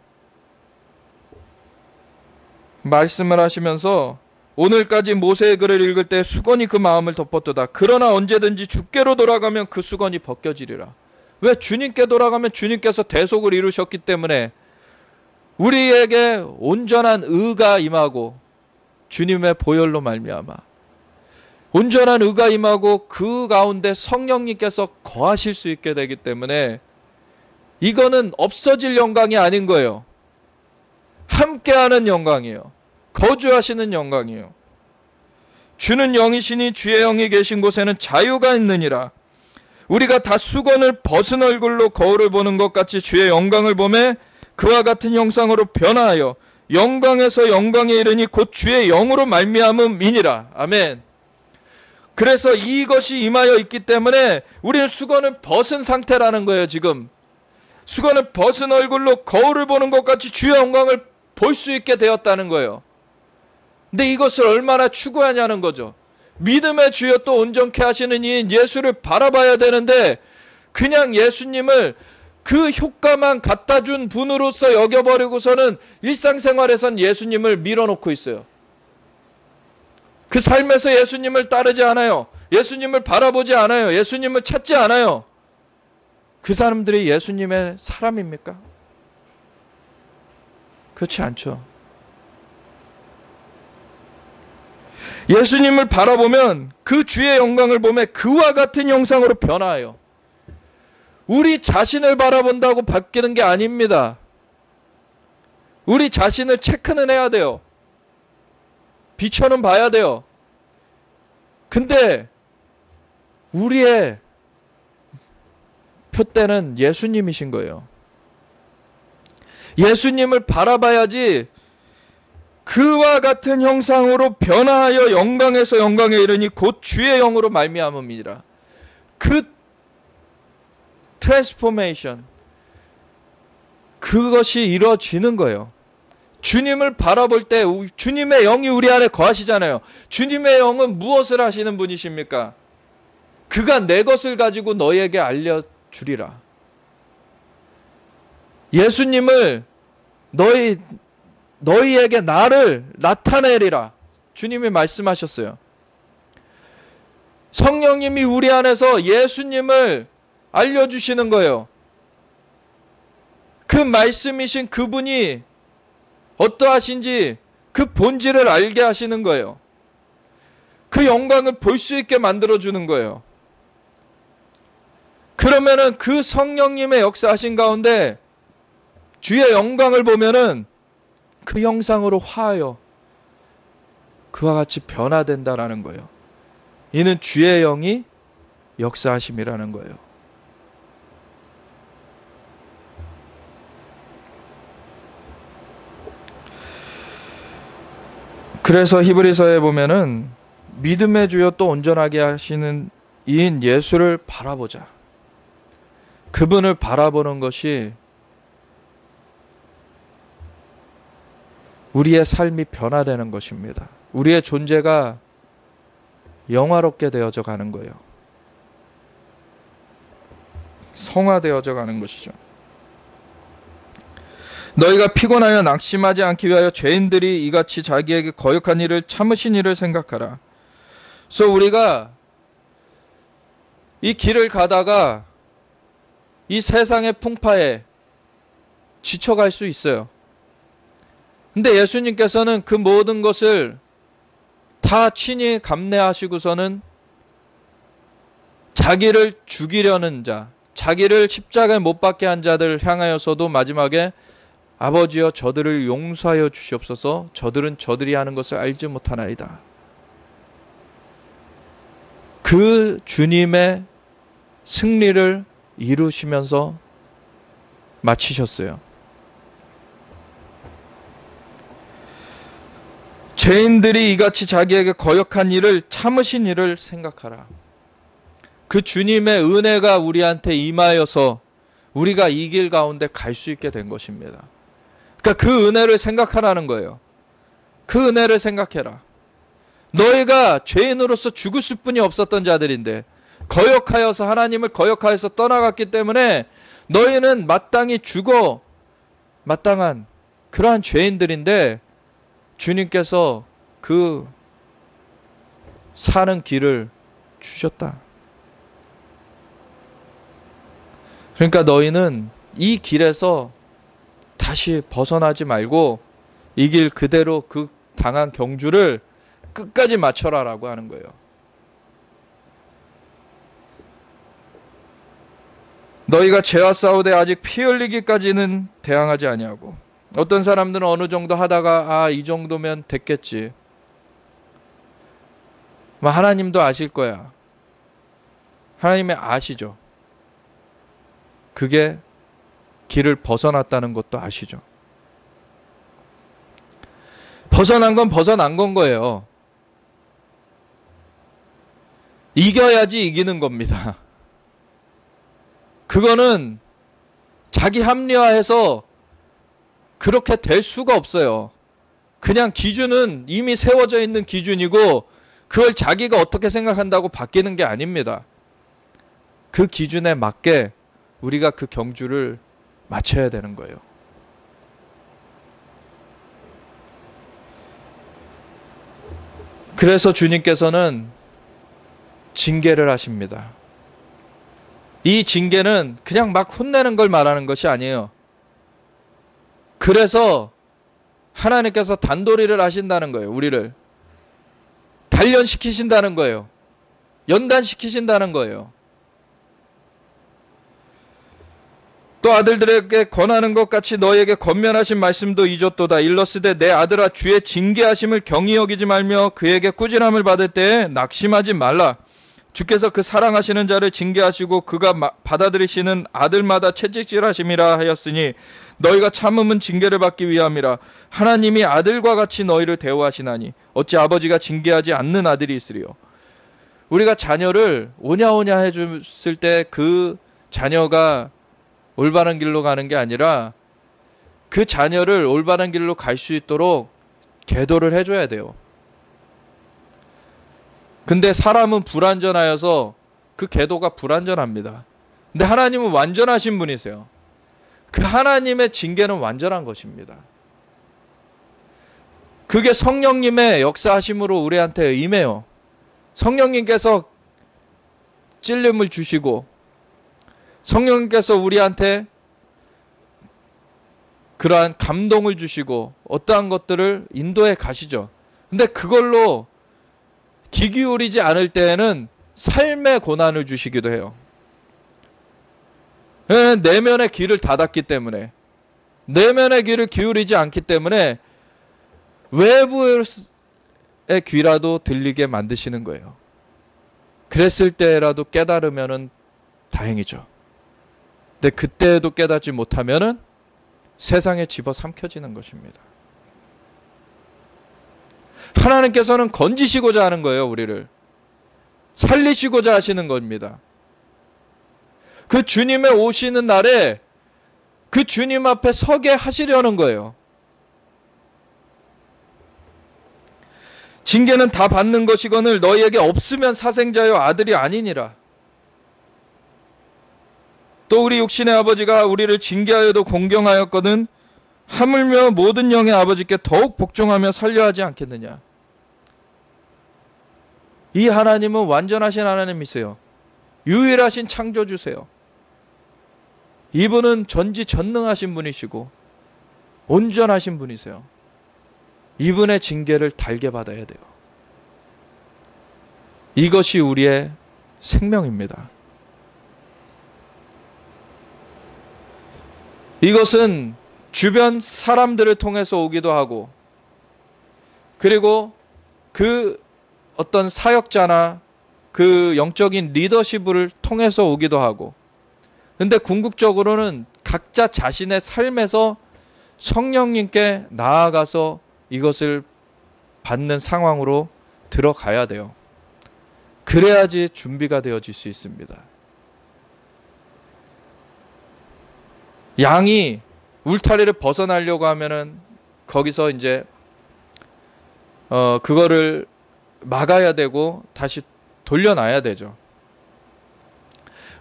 말씀을 하시면서 오늘까지 모세의 글을 읽을 때 수건이 그 마음을 덮었도다. 그러나 언제든지 주께로 돌아가면 그 수건이 벗겨지리라. 왜? 주님께 돌아가면 주님께서 대속을 이루셨기 때문에 우리에게 온전한 의가 임하고 주님의 보혈로 말미암아 온전한 의가 임하고 그 가운데 성령님께서 거하실 수 있게 되기 때문에 이거는 없어질 영광이 아닌 거예요. 함께하는 영광이에요. 거주하시는 영광이에요. 주는 영이시니 주의 영이 계신 곳에는 자유가 있느니라. 우리가 다 수건을 벗은 얼굴로 거울을 보는 것 같이 주의 영광을 보매 그와 같은 형상으로 변화하여 영광에서 영광에 이르니 곧 주의 영으로 말미암음이니라. 아멘. 그래서 이것이 임하여 있기 때문에 우리는 수건을 벗은 상태라는 거예요. 지금 수건을 벗은 얼굴로 거울을 보는 것 같이 주의 영광을 볼 수 있게 되었다는 거예요. 근데 이것을 얼마나 추구하냐는 거죠. 믿음의 주여 또 온전케 하시는 이인 예수를 바라봐야 되는데 그냥 예수님을 그 효과만 갖다 준 분으로서 여겨버리고서는 일상생활에선 예수님을 밀어놓고 있어요. 그 삶에서 예수님을 따르지 않아요. 예수님을 바라보지 않아요. 예수님을 찾지 않아요. 그 사람들이 예수님의 사람입니까? 그렇지 않죠. 예수님을 바라보면 그 주의 영광을 보며 그와 같은 형상으로 변화해요. 우리 자신을 바라본다고 바뀌는 게 아닙니다. 우리 자신을 체크는 해야 돼요. 비춰는 봐야 돼요. 근데 우리의 표대는 예수님이신 거예요. 예수님을 바라봐야지 그와 같은 형상으로 변화하여 영광에서 영광에 이르니 곧 주의 영으로 말미암음이니라. 그 트랜스포메이션, 그것이 이루어지는 거예요. 주님을 바라볼 때 주님의 영이 우리 안에 거하시잖아요. 주님의 영은 무엇을 하시는 분이십니까? 그가 내 것을 가지고 너희에게 알려주리라. 예수님을 너희에게 나를 나타내리라. 주님이 말씀하셨어요. 성령님이 우리 안에서 예수님을 알려주시는 거예요. 그 말씀이신 그분이 어떠하신지 그 본질을 알게 하시는 거예요. 그 영광을 볼 수 있게 만들어주는 거예요. 그러면은 그 성령님의 역사하신 가운데 주의 영광을 보면은 그 형상으로 화하여 그와 같이 변화된다라는 거예요. 이는 주의 영이 역사하심이라는 거예요. 그래서 히브리서에 보면은 믿음의 주여 또 온전하게 하시는 이인 예수를 바라보자. 그분을 바라보는 것이 우리의 삶이 변화되는 것입니다. 우리의 존재가 영화롭게 되어져 가는 거예요. 성화되어져 가는 것이죠. 너희가 피곤하여 낙심하지 않기 위하여 죄인들이 이같이 자기에게 거역한 일을 참으신 일을 생각하라. 그래서 우리가 이 길을 가다가 이 세상의 풍파에 지쳐갈 수 있어요. 근데 예수님께서는 그 모든 것을 다 친히 감내하시고서는 자기를 죽이려는 자, 자기를 십자가에 못 박게 한 자들을 향하여서도 마지막에 아버지여 저들을 용서하여 주시옵소서. 저들은 저들이 하는 것을 알지 못하나이다. 그 주님의 승리를 이루시면서 마치셨어요. 죄인들이 이같이 자기에게 거역한 일을 참으신 일을 생각하라. 그 주님의 은혜가 우리한테 임하여서 우리가 이 길 가운데 갈 수 있게 된 것입니다. 그러니까 그 은혜를 생각하라는 거예요. 그 은혜를 생각해라. 너희가 죄인으로서 죽을 수뿐이 없었던 자들인데 거역하여서 하나님을 거역하여서 떠나갔기 때문에 너희는 마땅히 죽어 마땅한 그러한 죄인들인데 주님께서 그 사는 길을 주셨다. 그러니까 너희는 이 길에서 다시 벗어나지 말고 이 길 그대로 그 당한 경주를 끝까지 마쳐라라고 하는 거예요. 너희가 죄와 싸우되 아직 피 흘리기까지는 대항하지 아니하고. 어떤 사람들은 어느 정도 하다가 이 정도면 됐겠지. 하나님도 아실 거야. 하나님이 아시죠. 그게 길을 벗어났다는 것도 아시죠. 벗어난 건 벗어난 건 거예요. 이겨야지 이기는 겁니다. 그거는 자기 합리화해서 그렇게 될 수가 없어요. 그냥 기준은 이미 세워져 있는 기준이고 그걸 자기가 어떻게 생각한다고 바뀌는 게 아닙니다. 그 기준에 맞게 우리가 그 경주를 맞춰야 되는 거예요. 그래서 주님께서는 징계를 하십니다. 이 징계는 그냥 막 혼내는 걸 말하는 것이 아니에요. 그래서 하나님께서 단도리를 하신다는 거예요. 우리를 단련시키신다는 거예요. 연단시키신다는 거예요. 또 아들들에게 권하는 것 같이 너희에게 권면하신 말씀도 잊었도다. 일러스되 내 아들아 주의 징계하심을 경히 여기지 말며 그에게 꾸지람을 받을 때에 낙심하지 말라. 주께서 그 사랑하시는 자를 징계하시고 그가 받아들이시는 아들마다 채찍질하심이라 하였으니 너희가 참음은 징계를 받기 위함이라. 하나님이 아들과 같이 너희를 대우하시나니 어찌 아버지가 징계하지 않는 아들이 있으리요. 우리가 자녀를 오냐오냐 해줬을 때 그 자녀가 올바른 길로 가는 게 아니라 그 자녀를 올바른 길로 갈 수 있도록 계도를 해줘야 돼요. 근데 사람은 불완전하여서 그 계도가 불완전합니다. 근데 하나님은 완전하신 분이세요. 그 하나님의 징계는 완전한 것입니다. 그게 성령님의 역사하심으로 우리한테 임해요. 성령님께서 찔림을 주시고 성령님께서 우리한테 그러한 감동을 주시고 어떠한 것들을 인도해 가시죠. 근데 그걸로 귀 기울이지 않을 때에는 삶의 고난을 주시기도 해요. 내면의 귀를 닫았기 때문에, 내면의 귀를 기울이지 않기 때문에 외부의 귀라도 들리게 만드시는 거예요. 그랬을 때라도 깨달으면 다행이죠. 근데 그때도 깨닫지 못하면 세상에 집어삼켜지는 것입니다. 하나님께서는 건지시고자 하는 거예요. 우리를 살리시고자 하시는 겁니다. 그 주님의 오시는 날에 그 주님 앞에 서게 하시려는 거예요. 징계는 다 받는 것이거늘 너희에게 없으면 사생자여 아들이 아니니라. 또 우리 육신의 아버지가 우리를 징계하여도 공경하였거든 하물며 모든 영의 아버지께 더욱 복종하며 살려하지 않겠느냐. 이 하나님은 완전하신 하나님이세요. 유일하신 창조주세요. 이분은 전지전능하신 분이시고 온전하신 분이세요. 이분의 징계를 달게 받아야 돼요. 이것이 우리의 생명입니다. 이것은 주변 사람들을 통해서 오기도 하고 그리고 그 어떤 사역자나 그 영적인 리더십을 통해서 오기도 하고 근데 궁극적으로는 각자 자신의 삶에서 성령님께 나아가서 이것을 받는 상황으로 들어가야 돼요. 그래야지 준비가 되어질 수 있습니다. 양이 울타리를 벗어나려고 하면은 거기서 이제 그거를 막아야 되고 다시 돌려놔야 되죠.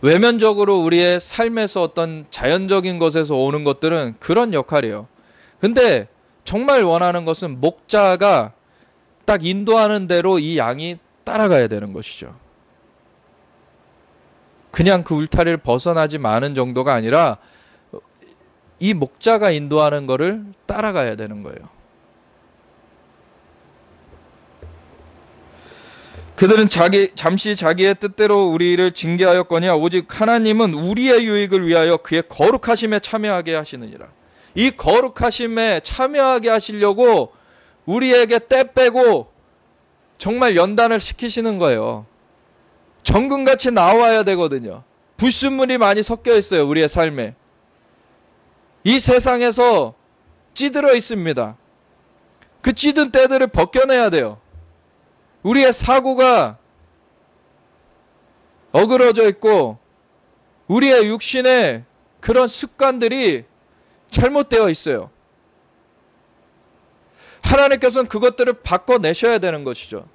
외면적으로 우리의 삶에서 어떤 자연적인 것에서 오는 것들은 그런 역할이에요. 근데 정말 원하는 것은 목자가 딱 인도하는 대로 이 양이 따라가야 되는 것이죠. 그냥 그 울타리를 벗어나지 마는 정도가 아니라 이 목자가 인도하는 것을 따라가야 되는 거예요. 그들은 잠시 자기의 뜻대로 우리를 징계하였거니와 오직 하나님은 우리의 유익을 위하여 그의 거룩하심에 참여하게 하시느니라. 이 거룩하심에 참여하게 하시려고 우리에게 때 빼고 정말 연단을 시키시는 거예요. 정금같이 나와야 되거든요. 불순물이 많이 섞여 있어요. 우리의 삶에. 이 세상에서 찌들어 있습니다. 그 찌든 때들을 벗겨내야 돼요. 우리의 사고가 어그러져 있고 우리의 육신의 그런 습관들이 잘못되어 있어요. 하나님께서는 그것들을 바꿔내셔야 되는 것이죠.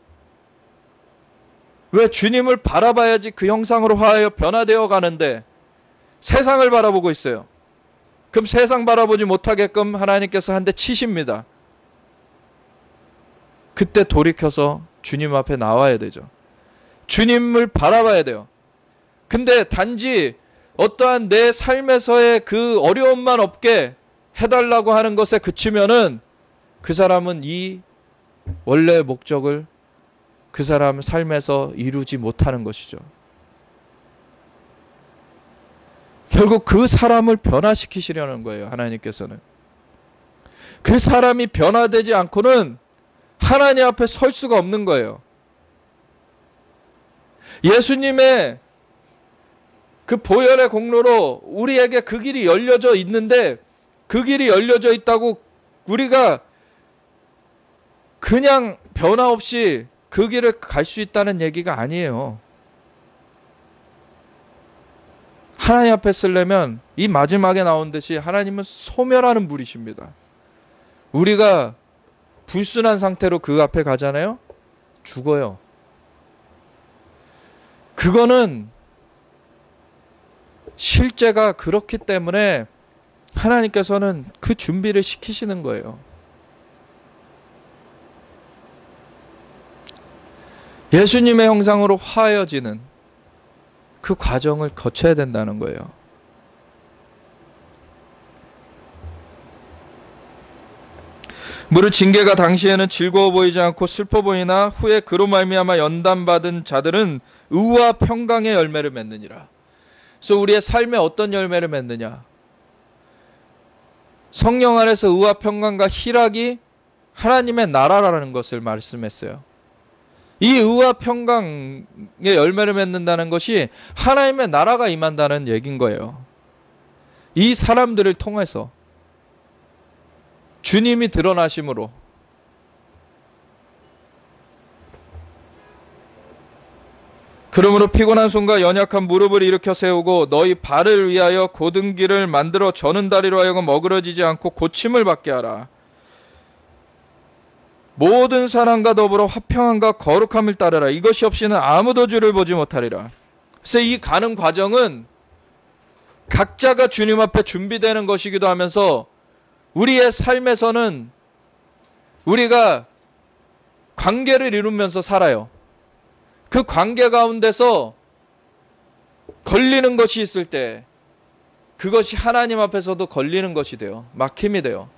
왜? 주님을 바라봐야지 그 형상으로 하여 변화되어 가는데 세상을 바라보고 있어요. 그럼 세상 바라보지 못하게끔 하나님께서 한 대 치십니다. 그때 돌이켜서 주님 앞에 나와야 되죠. 주님을 바라봐야 돼요. 근데 단지 어떠한 내 삶에서의 그 어려움만 없게 해달라고 하는 것에 그치면은 그 사람은 이 원래의 목적을 그 사람 삶에서 이루지 못하는 것이죠. 결국 그 사람을 변화시키시려는 거예요. 하나님께서는. 그 사람이 변화되지 않고는 하나님 앞에 설 수가 없는 거예요. 예수님의 그 보혈의 공로로 우리에게 그 길이 열려져 있는데 그 길이 열려져 있다고 우리가 그냥 변화 없이 그 길을 갈 수 있다는 얘기가 아니에요. 하나님 앞에 쓰려면 이 마지막에 나온 듯이 하나님은 소멸하는 분이십니다. 우리가 불순한 상태로 그 앞에 가잖아요. 죽어요. 그거는 실제가 그렇기 때문에 하나님께서는 그 준비를 시키시는 거예요. 예수님의 형상으로 화해지는 그 과정을 거쳐야 된다는 거예요. 무릇 징계가 당시에는 즐거워 보이지 않고 슬퍼 보이나 후에 그로 말미암아 연단받은 자들은 의와 평강의 열매를 맺느니라. 그래서 우리의 삶에 어떤 열매를 맺느냐? 성령 안에서 의와 평강과 희락이 하나님의 나라라는 것을 말씀했어요. 이 의와 평강의 열매를 맺는다는 것이 하나님의 나라가 임한다는 얘기인 거예요. 이 사람들을 통해서 주님이 드러나심으로. 그러므로 피곤한 손과 연약한 무릎을 일으켜 세우고 너희 발을 위하여 곧은 길을 만들어 저는 다리로 하여금 어그러지지 않고 고침을 받게 하라. 모든 사람과 더불어 화평함과 거룩함을 따르라. 이것이 없이는 아무도 주를 보지 못하리라. 그래서 이 가는 과정은 각자가 주님 앞에 준비되는 것이기도 하면서 우리의 삶에서는 우리가 관계를 이루면서 살아요. 그 관계 가운데서 걸리는 것이 있을 때 그것이 하나님 앞에서도 걸리는 것이 돼요. 막힘이 돼요.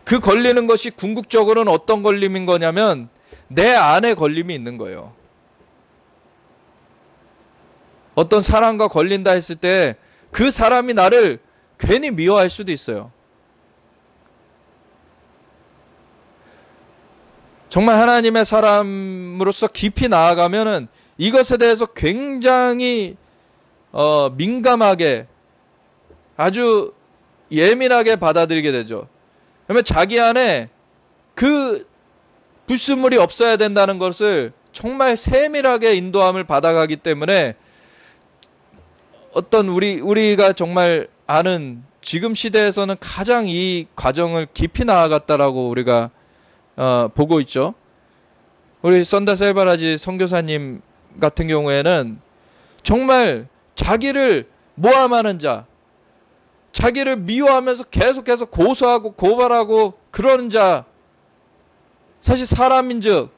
그 걸리는 것이 궁극적으로는 어떤 걸림인 거냐면 내 안에 걸림이 있는 거예요. 어떤 사람과 걸린다 했을 때 그 사람이 나를 괜히 미워할 수도 있어요. 정말 하나님의 사람으로서 깊이 나아가면은 이것에 대해서 굉장히 민감하게 아주 예민하게 받아들이게 되죠. 그러면 자기 안에 그 불순물이 없어야 된다는 것을 정말 세밀하게 인도함을 받아가기 때문에 어떤 우리가 정말 아는 지금 시대에서는 가장 이 과정을 깊이 나아갔다라고 우리가 보고 있죠. 우리 선다 셀바라지 선교사님 같은 경우에는 정말 자기를 모함하는 자, 자기를 미워하면서 계속해서 고소하고 고발하고 그러는 자, 사실 사람인즉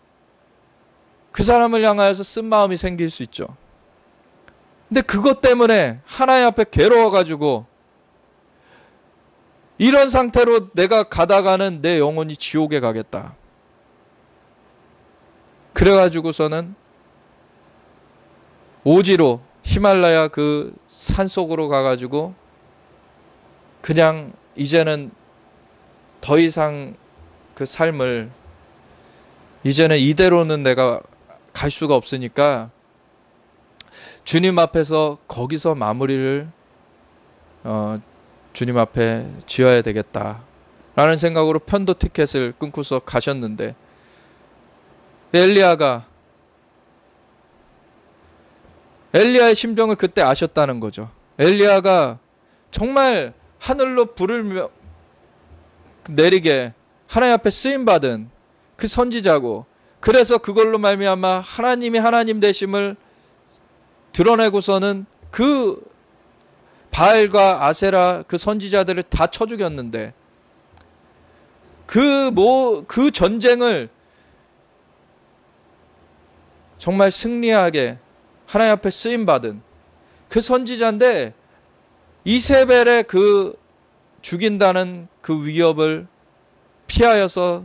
그 사람을 향하여서 쓴 마음이 생길 수 있죠. 근데 그것 때문에 하나님 앞에 괴로워가지고 이런 상태로 내가 가다가는 내 영혼이 지옥에 가겠다. 그래가지고서는 오지로 히말라야 그 산속으로 가가지고 그냥 이제는 더 이상 그 삶을 이제는 이대로는 내가 갈 수가 없으니까 주님 앞에서 거기서 마무리를 주님 앞에 지어야 되겠다라는 생각으로 편도 티켓을 끊고서 가셨는데 엘리야의 심정을 그때 아셨다는 거죠. 엘리야가 정말 하늘로 불을 내리게 하나님 앞에 쓰임받은 그 선지자고, 그래서 그걸로 말미암아 하나님이 하나님 되심을 드러내고서는 그 바알과 아세라 그 선지자들을 다 쳐 죽였는데 그 전쟁을 정말 승리하게 하나님 앞에 쓰임받은 그 선지자인데 이세벨의 그 죽인다는 그 위협을 피하여서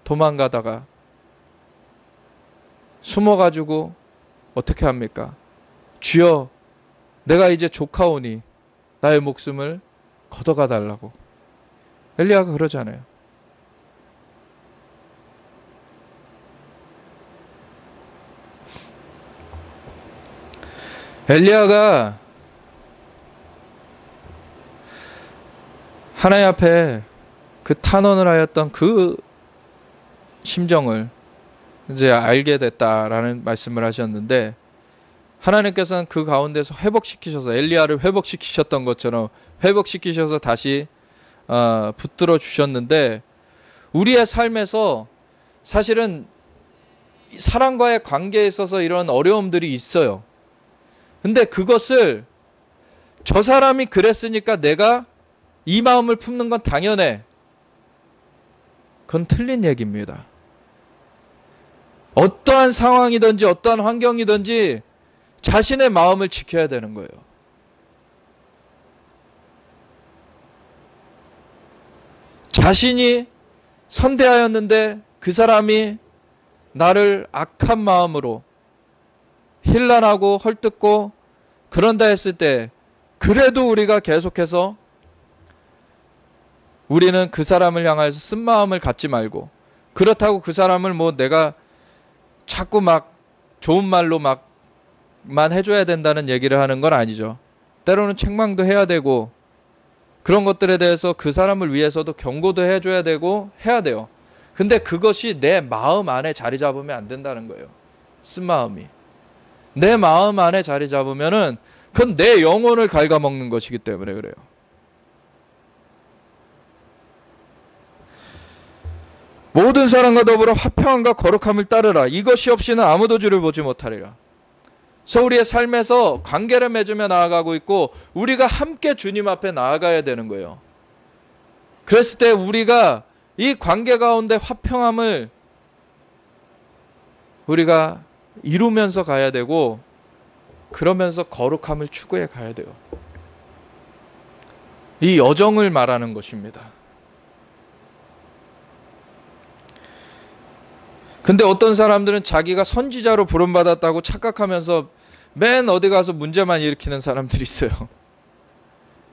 도망가다가 숨어가지고 어떻게 합니까? 주여, 내가 이제 조카오니 나의 목숨을 걷어가 달라고. 엘리야가 그러잖아요. 엘리야가 하나님 앞에 그 탄원을 하였던 그 심정을 이제 알게 됐다라는 말씀을 하셨는데, 하나님께서는 그 가운데서 회복시키셔서 엘리야를 회복시키셨던 것처럼 회복시키셔서 다시 붙들어 주셨는데, 우리의 삶에서 사실은 사람과의 관계에 있어서 이런 어려움들이 있어요. 근데 그것을 저 사람이 그랬으니까 내가 이 마음을 품는 건 당연해, 그건 틀린 얘기입니다. 어떠한 상황이든지 어떠한 환경이든지 자신의 마음을 지켜야 되는 거예요. 자신이 선대하였는데 그 사람이 나를 악한 마음으로 힐난하고 헐뜯고 그런다 했을 때, 그래도 우리가 계속해서 우리는 그 사람을 향하여서 쓴 마음을 갖지 말고, 그렇다고 그 사람을 뭐 내가 자꾸 막 좋은 말로 막만 해줘야 된다는 얘기를 하는 건 아니죠. 때로는 책망도 해야 되고 그런 것들에 대해서 그 사람을 위해서도 경고도 해줘야 되고 해야 돼요. 근데 그것이 내 마음 안에 자리 잡으면 안 된다는 거예요. 쓴 마음이 내 마음 안에 자리 잡으면은 그건 내 영혼을 갉아먹는 것이기 때문에 그래요. 모든 사람과 더불어 화평함과 거룩함을 따르라. 이것이 없이는 아무도 주를 보지 못하리라. 그래서 우리의 삶에서 관계를 맺으며 나아가고 있고 우리가 함께 주님 앞에 나아가야 되는 거예요. 그랬을 때 우리가 이 관계 가운데 화평함을 우리가 이루면서 가야 되고, 그러면서 거룩함을 추구해 가야 돼요. 이 여정을 말하는 것입니다. 근데 어떤 사람들은 자기가 선지자로 부름받았다고 착각하면서 맨 어디 가서 문제만 일으키는 사람들이 있어요.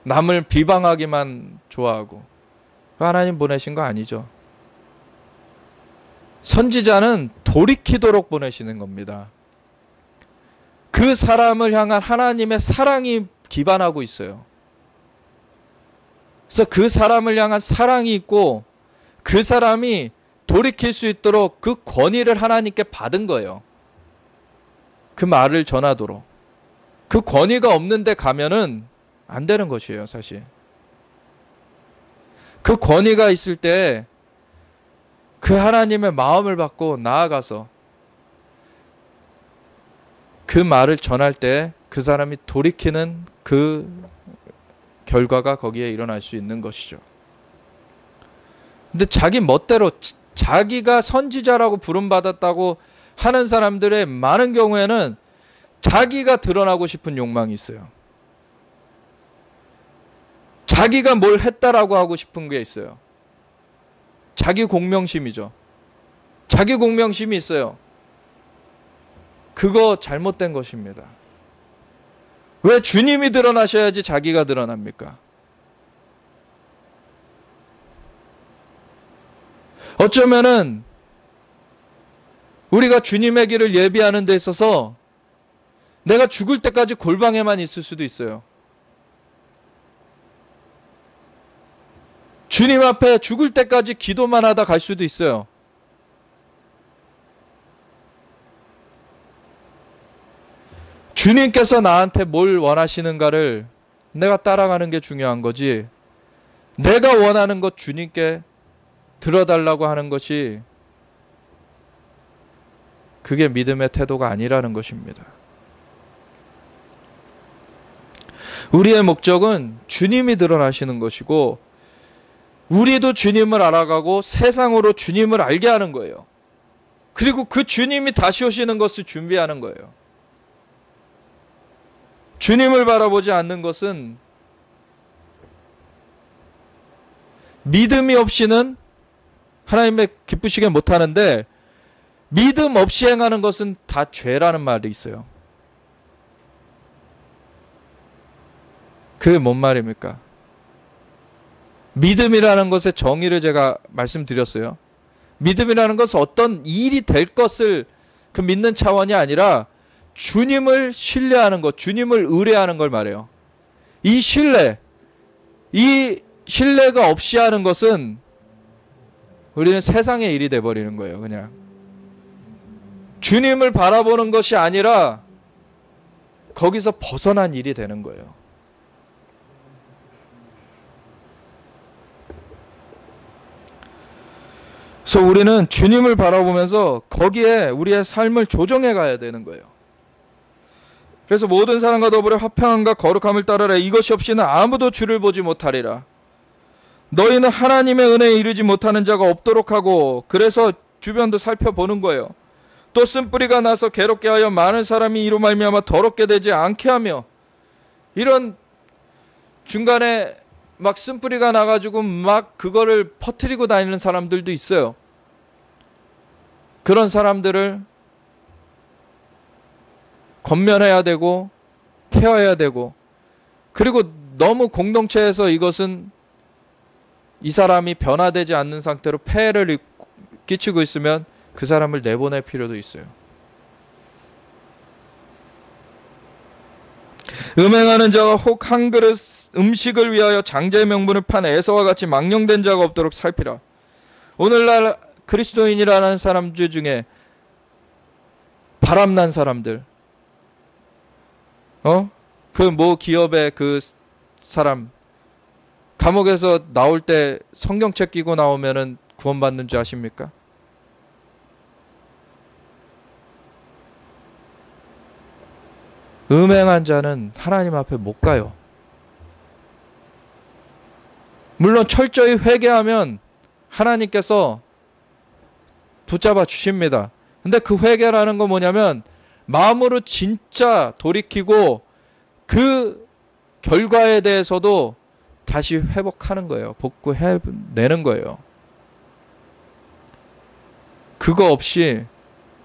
남을 비방하기만 좋아하고. 하나님 보내신 거 아니죠. 선지자는 돌이키도록 보내시는 겁니다. 그 사람을 향한 하나님의 사랑이 기반하고 있어요. 그래서 그 사람을 향한 사랑이 있고 그 사람이 돌이킬 수 있도록 그 권위를 하나님께 받은 거예요. 그 말을 전하도록. 그 권위가 없는데 가면은 안 되는 것이에요, 사실. 그 권위가 있을 때 그 하나님의 마음을 받고 나아가서 그 말을 전할 때 그 사람이 돌이키는 그 결과가 거기에 일어날 수 있는 것이죠. 근데 자기 멋대로 자기가 선지자라고 부름받았다고 하는 사람들의 많은 경우에는 자기가 드러나고 싶은 욕망이 있어요. 자기가 뭘 했다라고 하고 싶은 게 있어요. 자기 공명심이죠. 자기 공명심이 있어요. 그거 잘못된 것입니다. 왜 주님이 드러나셔야지 자기가 드러납니까? 어쩌면은 우리가 주님의 길을 예비하는 데 있어서 내가 죽을 때까지 골방에만 있을 수도 있어요. 주님 앞에 죽을 때까지 기도만 하다 갈 수도 있어요. 주님께서 나한테 뭘 원하시는가를 내가 따라가는 게 중요한 거지, 내가 원하는 것 주님께 들어달라고 하는 것이 그게 믿음의 태도가 아니라는 것입니다. 우리의 목적은 주님이 드러나시는 것이고, 우리도 주님을 알아가고 세상으로 주님을 알게 하는 거예요. 그리고 그 주님이 다시 오시는 것을 준비하는 거예요. 주님을 바라보지 않는 것은, 믿음이 없이는 하나님의 기쁘시게 못하는데, 믿음 없이 행하는 것은 다 죄라는 말이 있어요. 그게 뭔 말입니까? 믿음이라는 것의 정의를 제가 말씀드렸어요. 믿음이라는 것은 어떤 일이 될 것을 그 믿는 차원이 아니라 주님을 신뢰하는 것, 주님을 의뢰하는 걸 말해요. 이 신뢰가 없이 하는 것은 우리는 세상의 일이 돼버리는 거예요. 그냥 주님을 바라보는 것이 아니라 거기서 벗어난 일이 되는 거예요. 그래서 우리는 주님을 바라보면서 거기에 우리의 삶을 조정해 가야 되는 거예요. 그래서 모든 사람과 더불어 화평함과 거룩함을 따르라. 이것이 없이는 아무도 주를 보지 못하리라. 너희는 하나님의 은혜에 이르지 못하는 자가 없도록 하고, 그래서 주변도 살펴보는 거예요. 또 쓴뿌리가 나서 괴롭게 하여 많은 사람이 이로 말미암아 더럽게 되지 않게 하며, 이런 중간에 막 쓴뿌리가 나가지고 막 그거를 퍼뜨리고 다니는 사람들도 있어요. 그런 사람들을 권면해야 되고 케어해야 되고, 그리고 너무 공동체에서 이것은 이 사람이 변화되지 않는 상태로 폐해를 끼치고 있으면 그 사람을 내보낼 필요도 있어요. 음행하는 자가 혹 한 그릇 음식을 위하여 장자의 명분을 판 에서와 같이 망령된 자가 없도록 살피라. 오늘날 그리스도인이라는 사람들 중에 바람난 사람들, 그 뭐 기업의 그 사람, 감옥에서 나올 때 성경책 끼고 나오면은 구원받는 줄 아십니까? 음행한 자는 하나님 앞에 못 가요. 물론 철저히 회개하면 하나님께서 붙잡아 주십니다. 근데 그 회개라는 건 뭐냐면, 마음으로 진짜 돌이키고 그 결과에 대해서도 다시 회복하는 거예요. 복구해내는 거예요. 그거 없이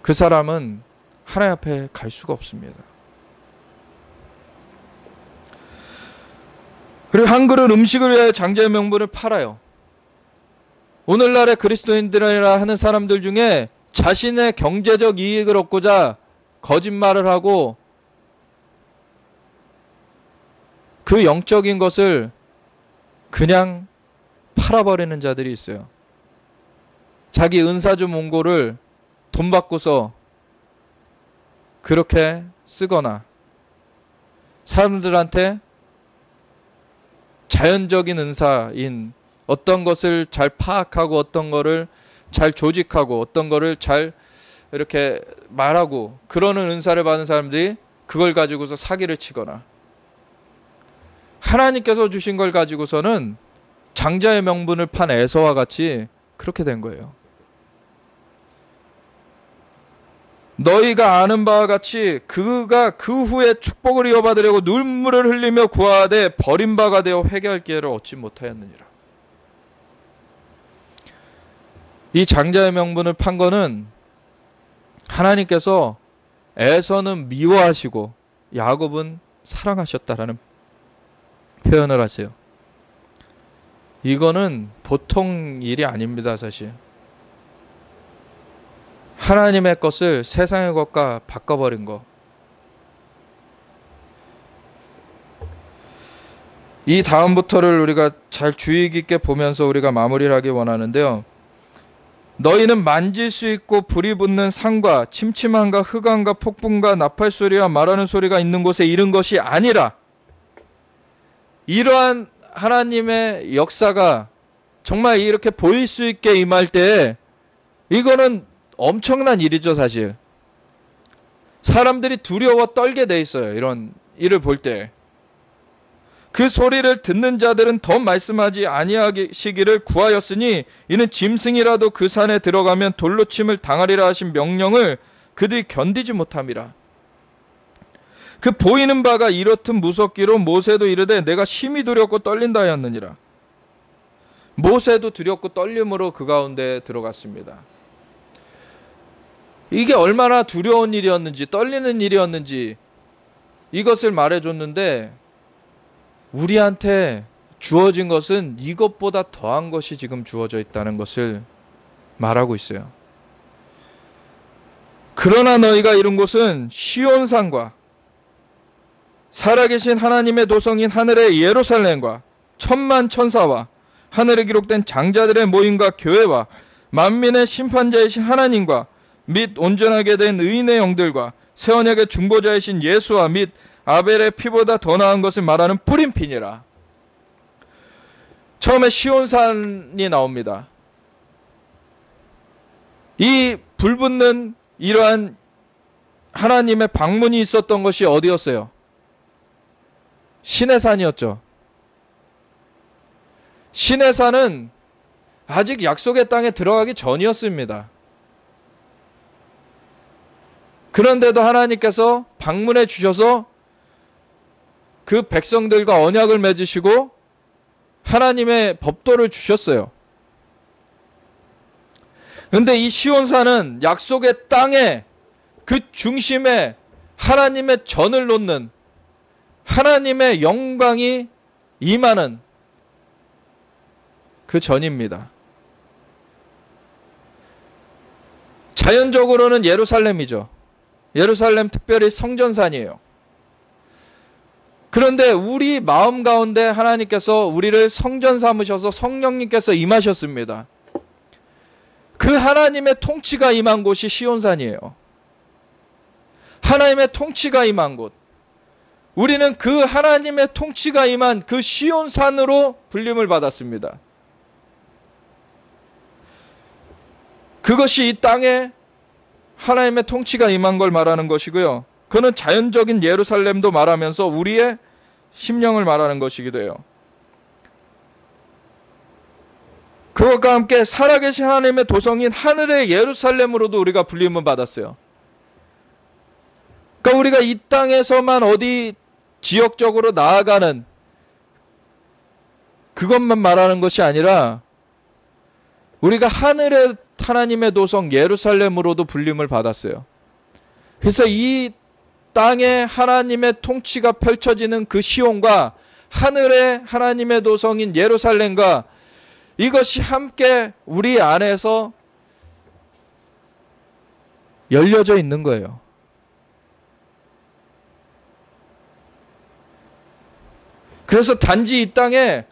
그 사람은 하나님 앞에 갈 수가 없습니다. 그리고 한 그릇 음식을 위하여 장자의 명분을 팔아요. 오늘날의 그리스도인들이라 하는 사람들 중에 자신의 경제적 이익을 얻고자 거짓말을 하고 그 영적인 것을 그냥 팔아버리는 자들이 있어요. 자기 은사 좀 온 거를 돈 받고서 그렇게 쓰거나, 사람들한테 자연적인 은사인 어떤 것을 잘 파악하고, 어떤 거를 잘 조직하고, 어떤 거를 잘 이렇게 말하고, 그러는 은사를 받은 사람들이 그걸 가지고서 사기를 치거나, 하나님께서 주신 걸 가지고서는 장자의 명분을 판 에서와 같이 그렇게 된 거예요. 너희가 아는 바와 같이 그가 그 후에 축복을 이어받으려고 눈물을 흘리며 구하되 버림바가 되어 회개할 기회를 얻지 못하였느니라. 이 장자의 명분을 판 거는 하나님께서 에서는 미워하시고 야곱은 사랑하셨다라는 표현을 하세요. 이거는 보통 일이 아닙니다, 사실. 하나님의 것을 세상의 것과 바꿔버린 거. 이 다음부터를 우리가 잘 주의 깊게 보면서 우리가 마무리를 하기 원하는데요. 너희는 만질 수 있고 불이 붙는 산과 침침함과 흑암과 폭풍과 나팔 소리와 말하는 소리가 있는 곳에 이른 것이 아니라, 이러한 하나님의 역사가 정말 이렇게 보일 수 있게 임할 때 이거는 엄청난 일이죠, 사실. 사람들이 두려워 떨게 돼 있어요, 이런 일을 볼 때. 그 소리를 듣는 자들은 더 말씀하지 아니하시기를 구하였으니 이는 짐승이라도 그 산에 들어가면 돌로 침을 당하리라 하신 명령을 그들이 견디지 못함이라. 그 보이는 바가 이렇듯 무섭기로 모세도 이르되 내가 심히 두렵고 떨린다 하였느니라. 모세도 두렵고 떨림으로 그 가운데 들어갔습니다. 이게 얼마나 두려운 일이었는지, 떨리는 일이었는지 이것을 말해줬는데, 우리한테 주어진 것은 이것보다 더한 것이 지금 주어져 있다는 것을 말하고 있어요. 그러나 너희가 이룬 곳은 시온산과 살아계신 하나님의 도성인 하늘의 예루살렘과 천만 천사와 하늘에 기록된 장자들의 모임과 교회와 만민의 심판자이신 하나님과 및 온전하게 된 의인의 영들과 새 언약의 중보자이신 예수와 및 아벨의 피보다 더 나은 것을 말하는 뿌림핀이라. 처음에 시온산이 나옵니다. 이 불붙는 이러한 하나님의 방문이 있었던 것이 어디였어요? 시내산이었죠. 시내산은 아직 약속의 땅에 들어가기 전이었습니다. 그런데도 하나님께서 방문해 주셔서 그 백성들과 언약을 맺으시고 하나님의 법도를 주셨어요. 그런데 이 시온산은 약속의 땅에 그 중심에 하나님의 전을 놓는, 하나님의 영광이 임하는 그 전입니다. 자연적으로는 예루살렘이죠. 예루살렘 특별히 성전산이에요. 그런데 우리 마음 가운데 하나님께서 우리를 성전 삼으셔서 성령님께서 임하셨습니다. 그 하나님의 통치가 임한 곳이 시온산이에요. 하나님의 통치가 임한 곳. 우리는 그 하나님의 통치가 임한 그 시온산으로 불림을 받았습니다. 그것이 이 땅에 하나님의 통치가 임한 걸 말하는 것이고요. 그는 자연적인 예루살렘도 말하면서 우리의 심령을 말하는 것이기도 해요. 그것과 함께 살아계신 하나님의 도성인 하늘의 예루살렘으로도 우리가 불림을 받았어요. 그러니까 우리가 이 땅에서만 어디 지역적으로 나아가는 그것만 말하는 것이 아니라 우리가 하늘의 하나님의 도성 예루살렘으로도 불림을 받았어요. 그래서 이 땅에 하나님의 통치가 펼쳐지는 그 시온과 하늘의 하나님의 도성인 예루살렘과 이것이 함께 우리 안에서 열려져 있는 거예요. 그래서 단지 이 땅에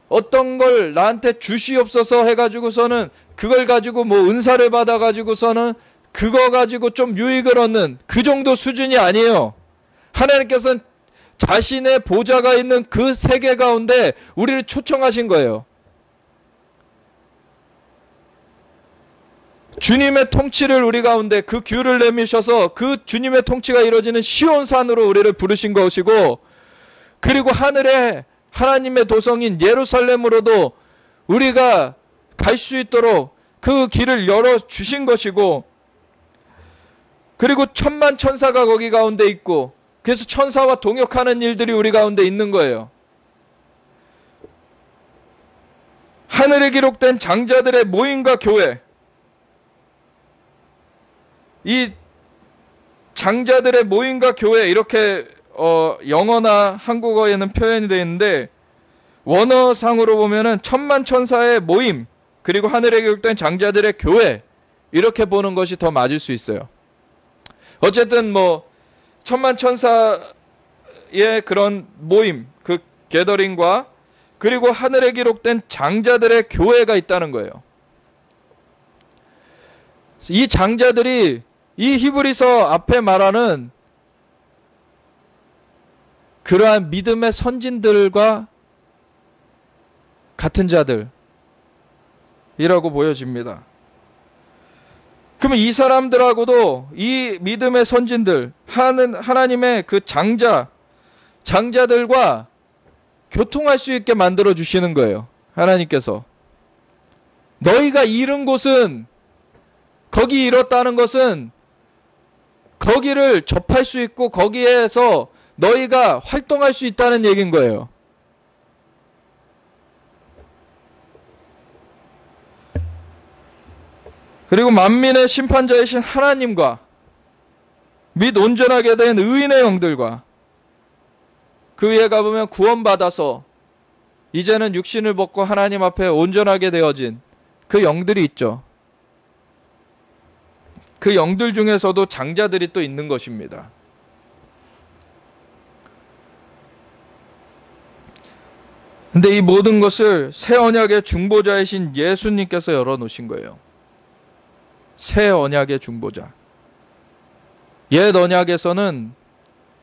어떤 걸 나한테 주시옵소서 해가지고서는 그걸 가지고 뭐 은사를 받아가지고서는 그거 가지고 좀 유익을 얻는 그 정도 수준이 아니에요. 하나님께서는 자신의 보좌가 있는 그 세계 가운데 우리를 초청하신 거예요. 주님의 통치를 우리 가운데 그 규를 내미셔서 그 주님의 통치가 이루어지는 시온산으로 우리를 부르신 것이고, 그리고 하늘에 하나님의 도성인 예루살렘으로도 우리가 갈 수 있도록 그 길을 열어주신 것이고, 그리고 천만 천사가 거기 가운데 있고, 그래서 천사와 동역하는 일들이 우리 가운데 있는 거예요. 하늘에 기록된 장자들의 모임과 교회, 이 장자들의 모임과 교회 이렇게 영어나 한국어에는 표현이 되어 있는데 원어상으로 보면은 천만천사의 모임 그리고 하늘에 기록된 장자들의 교회 이렇게 보는 것이 더 맞을 수 있어요. 어쨌든 뭐 천만천사의 그런 모임 그 게더링과 그리고 하늘에 기록된 장자들의 교회가 있다는 거예요. 이 장자들이 이 히브리서 앞에 말하는 그러한 믿음의 선진들과 같은 자들이라고 보여집니다. 그러면 이 사람들하고도 이 믿음의 선진들, 하나님의 그 장자들과 교통할 수 있게 만들어 주시는 거예요. 하나님께서. 너희가 잃은 곳은, 거기 잃었다는 것은 거기를 접할 수 있고 거기에서 너희가 활동할 수 있다는 얘기인 거예요. 그리고 만민의 심판자이신 하나님과 및 온전하게 된 의인의 영들과 그 위에 가보면 구원받아서 이제는 육신을 벗고 하나님 앞에 온전하게 되어진 그 영들이 있죠. 그 영들 중에서도 장자들이 또 있는 것입니다. 근데 이 모든 것을 새 언약의 중보자이신 예수님께서 열어놓으신 거예요. 새 언약의 중보자. 옛 언약에서는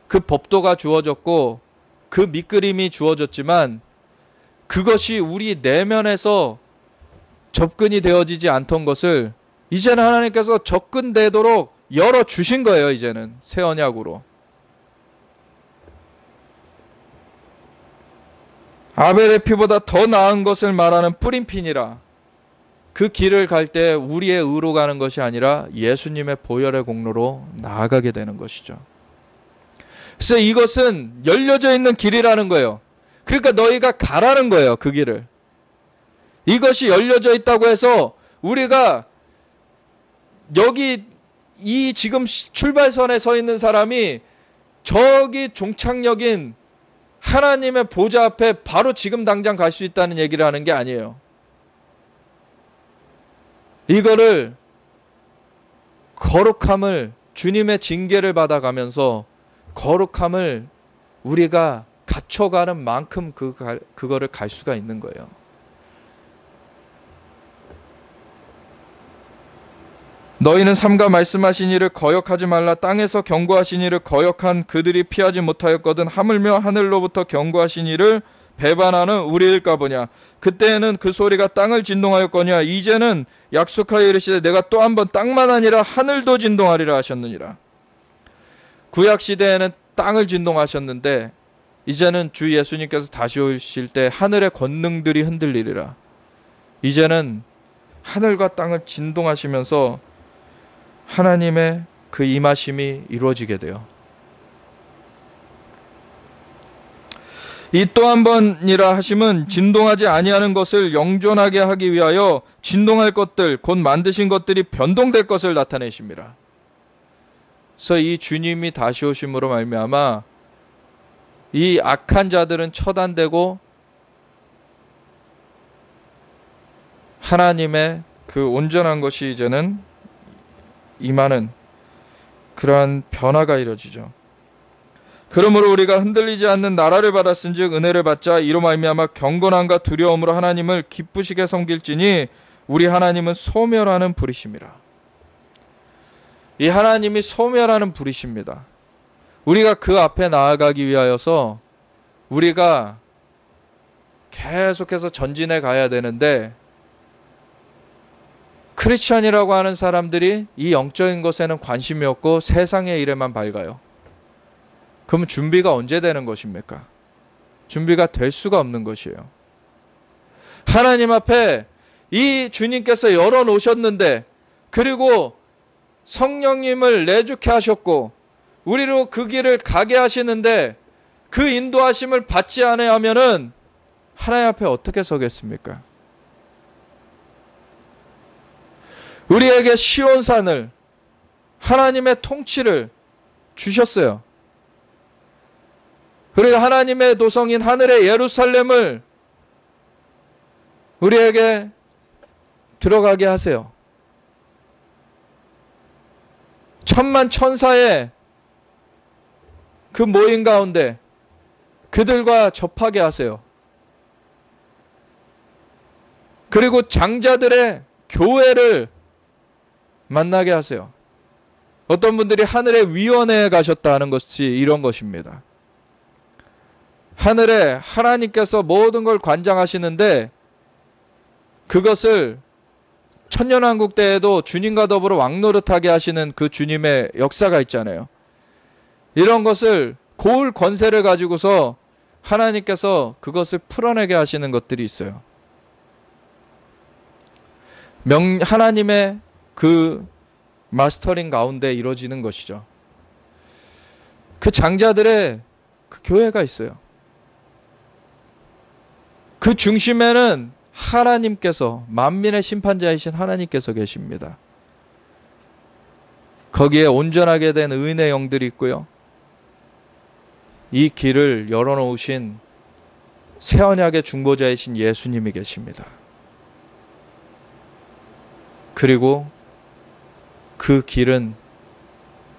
그 법도가 주어졌고 그 밑그림이 주어졌지만 그것이 우리 내면에서 접근이 되어지지 않던 것을 이제는 하나님께서 접근되도록 열어주신 거예요. 이제는 새 언약으로. 아벨의 피보다 더 나은 것을 말하는 뿌림핀이라. 그 길을 갈 때 우리의 의로 가는 것이 아니라 예수님의 보혈의 공로로 나아가게 되는 것이죠. 그래서 이것은 열려져 있는 길이라는 거예요. 그러니까 너희가 가라는 거예요. 그 길을. 이것이 열려져 있다고 해서 우리가 여기 이 지금 출발선에 서 있는 사람이 저기 종착역인 하나님의 보좌 앞에 바로 지금 당장 갈 수 있다는 얘기를 하는 게 아니에요. 이거를 거룩함을 주님의 징계를 받아가면서 거룩함을 우리가 갖춰가는 만큼 그거를 갈 수가 있는 거예요. 너희는 삼가 말씀하신 이를 거역하지 말라. 땅에서 경고하신 이를 거역한 그들이 피하지 못하였거든 하물며 하늘로부터 경고하신 이를 배반하는 우리일까 보냐. 그때에는 그 소리가 땅을 진동하였거니와 이제는 약속하여 이르시되 내가 또 한 번 땅만 아니라 하늘도 진동하리라 하셨느니라. 구약 시대에는 땅을 진동하셨는데 이제는 주 예수님께서 다시 오실 때 하늘의 권능들이 흔들리리라. 이제는 하늘과 땅을 진동하시면서 하나님의 그 임하심이 이루어지게 돼요. 이 또 한 번이라 하심은 진동하지 아니하는 것을 영존하게 하기 위하여 진동할 것들 곧 만드신 것들이 변동될 것을 나타내십니다. 그래서 이 주님이 다시 오심으로 말미암아 이 악한 자들은 처단되고 하나님의 그 온전한 것이 이제는 임하는 그러한 변화가 이루어지죠. 그러므로 우리가 흔들리지 않는 나라를 받았은즉 은혜를 받자. 이로 말미암아 경건함과 두려움으로 하나님을 기쁘시게 섬길지니 우리 하나님은 소멸하는 불이심이라. 이 하나님이 소멸하는 불이십니다. 우리가 그 앞에 나아가기 위하여서 우리가 계속해서 전진해 가야 되는데 크리스천이라고 하는 사람들이 이 영적인 것에는 관심이 없고 세상의 일에만 밝아요. 그러면 준비가 언제 되는 것입니까? 준비가 될 수가 없는 것이에요. 하나님 앞에 이 주님께서 열어놓으셨는데 그리고 성령님을 내주케 하셨고 우리로 그 길을 가게 하시는데 그 인도하심을 받지 않으면은 하나님 앞에 어떻게 서겠습니까? 우리에게 시온산을 하나님의 통치를 주셨어요. 그리고 하나님의 도성인 하늘의 예루살렘을 우리에게 들어가게 하세요. 천만 천사의 그 모임 가운데 그들과 접하게 하세요. 그리고 장자들의 교회를 만나게 하세요. 어떤 분들이 하늘의 위원회에 가셨다 하는 것이 이런 것입니다. 하늘에 하나님께서 모든 걸 관장하시는데 그것을 천년왕국 때에도 주님과 더불어 왕노릇하게 하시는 그 주님의 역사가 있잖아요. 이런 것을 고을 권세를 가지고서 하나님께서 그것을 풀어내게 하시는 것들이 있어요. 하나님의 그 마스터링 가운데 이루어지는 것이죠. 그 장자들의 그 교회가 있어요. 그 중심에는 하나님께서, 만민의 심판자이신 하나님께서 계십니다. 거기에 온전하게 된 의인의 영들이 있고요. 이 길을 열어놓으신 새 언약의 중보자이신 예수님이 계십니다. 그리고 그 길은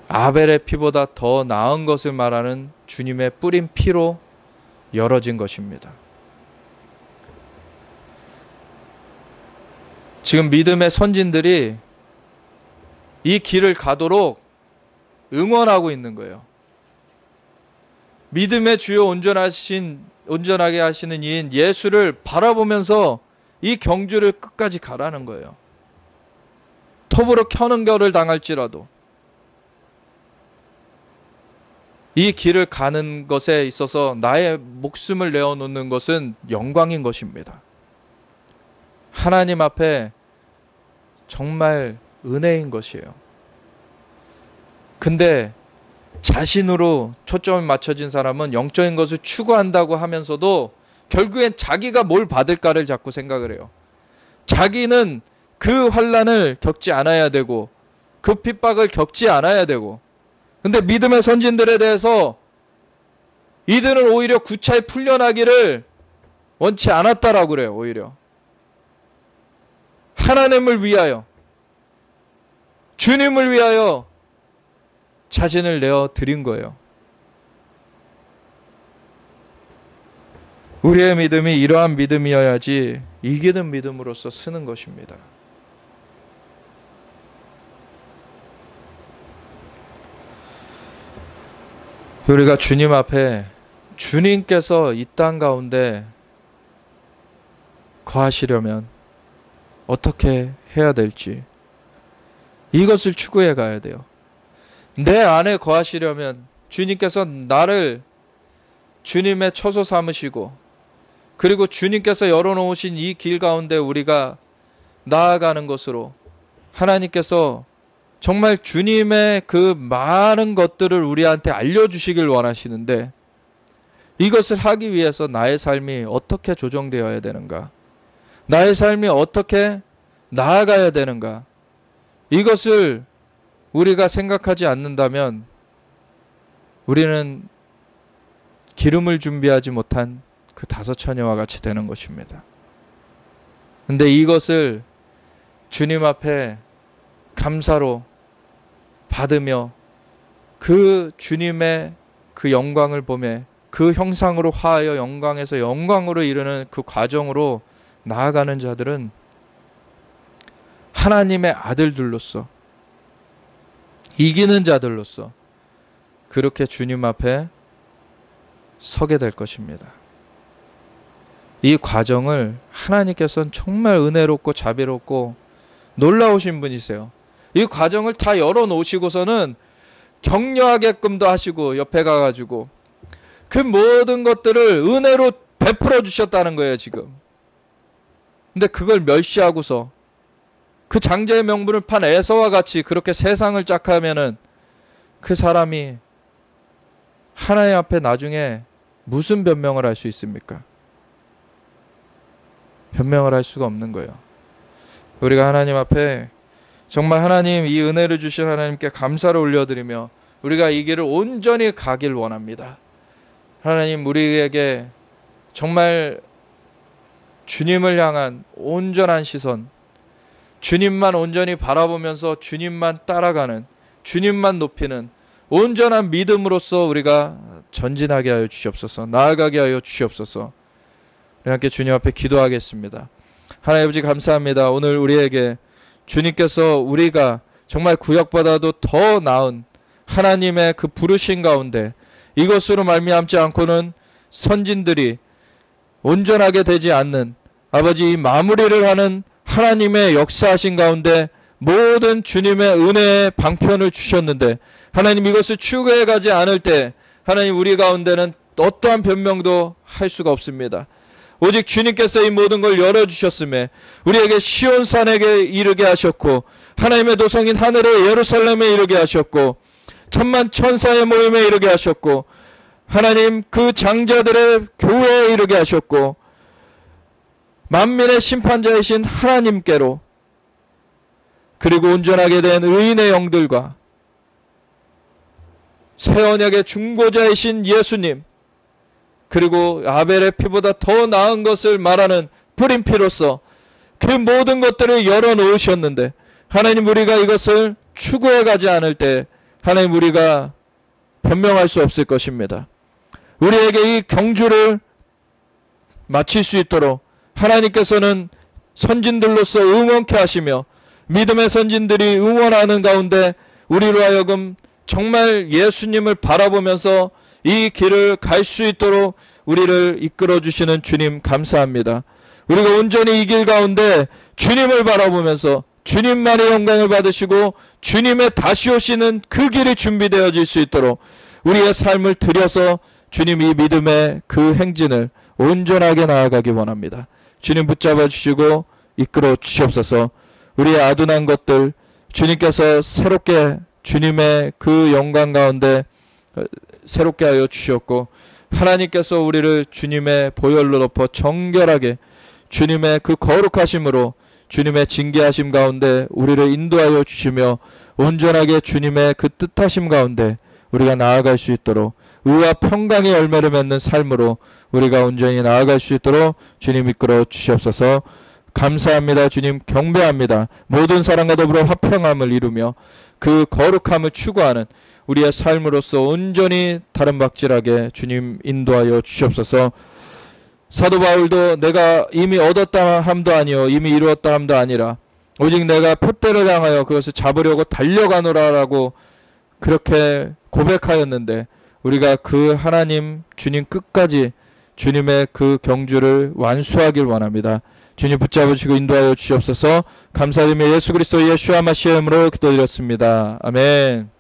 아벨의 피보다 더 나은 것을 말하는 주님의 뿌린 피로 열어진 것입니다. 지금 믿음의 선진들이 이 길을 가도록 응원하고 있는 거예요. 믿음의 주요 온전하게 하시는 이인 예수를 바라보면서 이 경주를 끝까지 가라는 거예요. 톱으로 켜는 결을 당할지라도 이 길을 가는 것에 있어서 나의 목숨을 내어놓는 것은 영광인 것입니다. 하나님 앞에 정말 은혜인 것이에요. 근데 자신으로 초점이 맞춰진 사람은 영적인 것을 추구한다고 하면서도 결국엔 자기가 뭘 받을까를 자꾸 생각을 해요. 자기는 그 환난을 겪지 않아야 되고 그 핍박을 겪지 않아야 되고, 근데 믿음의 선진들에 대해서 이들은 오히려 구차히 풀려나기를 원치 않았다라고 그래요. 오히려 하나님을 위하여, 주님을 위하여 자신을 내어 드린 거예요. 우리의 믿음이 이러한 믿음이어야지 이기는 믿음으로서 쓰는 것입니다. 우리가 주님 앞에, 주님께서 이 땅 가운데 거하시려면 어떻게 해야 될지 이것을 추구해 가야 돼요. 내 안에 거하시려면 주님께서 나를 주님의 처소 삼으시고, 그리고 주님께서 열어놓으신 이 길 가운데 우리가 나아가는 것으로 하나님께서 정말 주님의 그 많은 것들을 우리한테 알려주시길 원하시는데, 이것을 하기 위해서 나의 삶이 어떻게 조정되어야 되는가, 나의 삶이 어떻게 나아가야 되는가, 이것을 우리가 생각하지 않는다면 우리는 기름을 준비하지 못한 그 5 처녀와 같이 되는 것입니다. 근데 이것을 주님 앞에 감사로 받으며 그 주님의 그 영광을 보며 그 형상으로 화하여 영광에서 영광으로 이르는 그 과정으로 나아가는 자들은 하나님의 아들들로서, 이기는 자들로서 그렇게 주님 앞에 서게 될 것입니다. 이 과정을 하나님께서는 정말 은혜롭고 자비롭고 놀라우신 분이세요. 이 과정을 다 열어놓으시고서는 격려하게끔도 하시고 옆에 가가지고 그 모든 것들을 은혜로 베풀어 주셨다는 거예요 지금. 근데 그걸 멸시하고서 그 장자의 명분을 판 에서와 같이 그렇게 세상을 짝하면은 그 사람이 하나님 앞에 나중에 무슨 변명을 할 수 있습니까? 변명을 할 수가 없는 거예요. 우리가 하나님 앞에 정말 하나님, 이 은혜를 주신 하나님께 감사를 올려드리며 우리가 이 길을 온전히 가길 원합니다. 하나님, 우리에게 정말 주님을 향한 온전한 시선, 주님만 온전히 바라보면서 주님만 따라가는, 주님만 높이는 온전한 믿음으로써 우리가 전진하게 하여 주시옵소서. 나아가게 하여 주시옵소서. 우리 함께 주님 앞에 기도하겠습니다. 하나님 아버지, 감사합니다. 오늘 우리에게 주님께서 우리가 정말 구약보다도 더 나은 하나님의 그 부르신 가운데 이것으로 말미암지 않고는 선진들이 온전하게 되지 않는, 아버지, 이 마무리를 하는 하나님의 역사하신 가운데 모든 주님의 은혜의 방편을 주셨는데, 하나님, 이것을 추구해 가지 않을 때 하나님, 우리 가운데는 어떠한 변명도 할 수가 없습니다. 오직 주님께서 이 모든 걸 열어주셨음에 우리에게 시온산에게 이르게 하셨고, 하나님의 도성인 하늘의 예루살렘에 이르게 하셨고, 천만 천사의 모임에 이르게 하셨고, 하나님 그 장자들의 교회에 이르게 하셨고, 만민의 심판자이신 하나님께로, 그리고 온전하게 된 의인의 영들과 새 언약의 중보자이신 예수님, 그리고 아벨의 피보다 더 나은 것을 말하는 뿌린 피로서 그 모든 것들을 열어놓으셨는데, 하나님, 우리가 이것을 추구해 가지 않을 때 하나님, 우리가 변명할 수 없을 것입니다. 우리에게 이 경주를 마칠 수 있도록 하나님께서는 선진들로서 응원케 하시며, 믿음의 선진들이 응원하는 가운데 우리로 하여금 정말 예수님을 바라보면서 이 길을 갈 수 있도록 우리를 이끌어 주시는 주님, 감사합니다. 우리가 온전히 이 길 가운데 주님을 바라보면서 주님만의 영광을 받으시고 주님의 다시 오시는 그 길이 준비되어질 수 있도록 우리의 삶을 들여서 주님, 이 믿음의 그 행진을 온전하게 나아가기 원합니다. 주님, 붙잡아 주시고 이끌어 주시옵소서. 우리의 아둔한 것들 주님께서 새롭게 주님의 그 영광 가운데 새롭게 하여 주셨고, 하나님께서 우리를 주님의 보혈로 덮어 정결하게 주님의 그 거룩하심으로 주님의 징계하심 가운데 우리를 인도하여 주시며, 온전하게 주님의 그 뜻하심 가운데 우리가 나아갈 수 있도록 의와 평강의 열매를 맺는 삶으로 우리가 온전히 나아갈 수 있도록 주님 이끌어 주시옵소서. 감사합니다. 주님, 경배합니다. 모든 사람과 더불어 화평함을 이루며 그 거룩함을 추구하는 우리의 삶으로서 온전히 다름박질하게 주님 인도하여 주시옵소서. 사도 바울도 내가 이미 얻었다 함도 아니요 이미 이루었다 함도 아니라 오직 내가 표대를 향하여 그것을 잡으려고 달려가노라라고 그렇게 고백하였는데, 우리가 그 하나님 주님 끝까지 주님의 그 경주를 완수하길 원합니다. 주님, 붙잡으시고 인도하여 주시옵소서. 감사드리며 예수 그리스도 예수와 마시의 이름으로 기도드렸습니다. 아멘.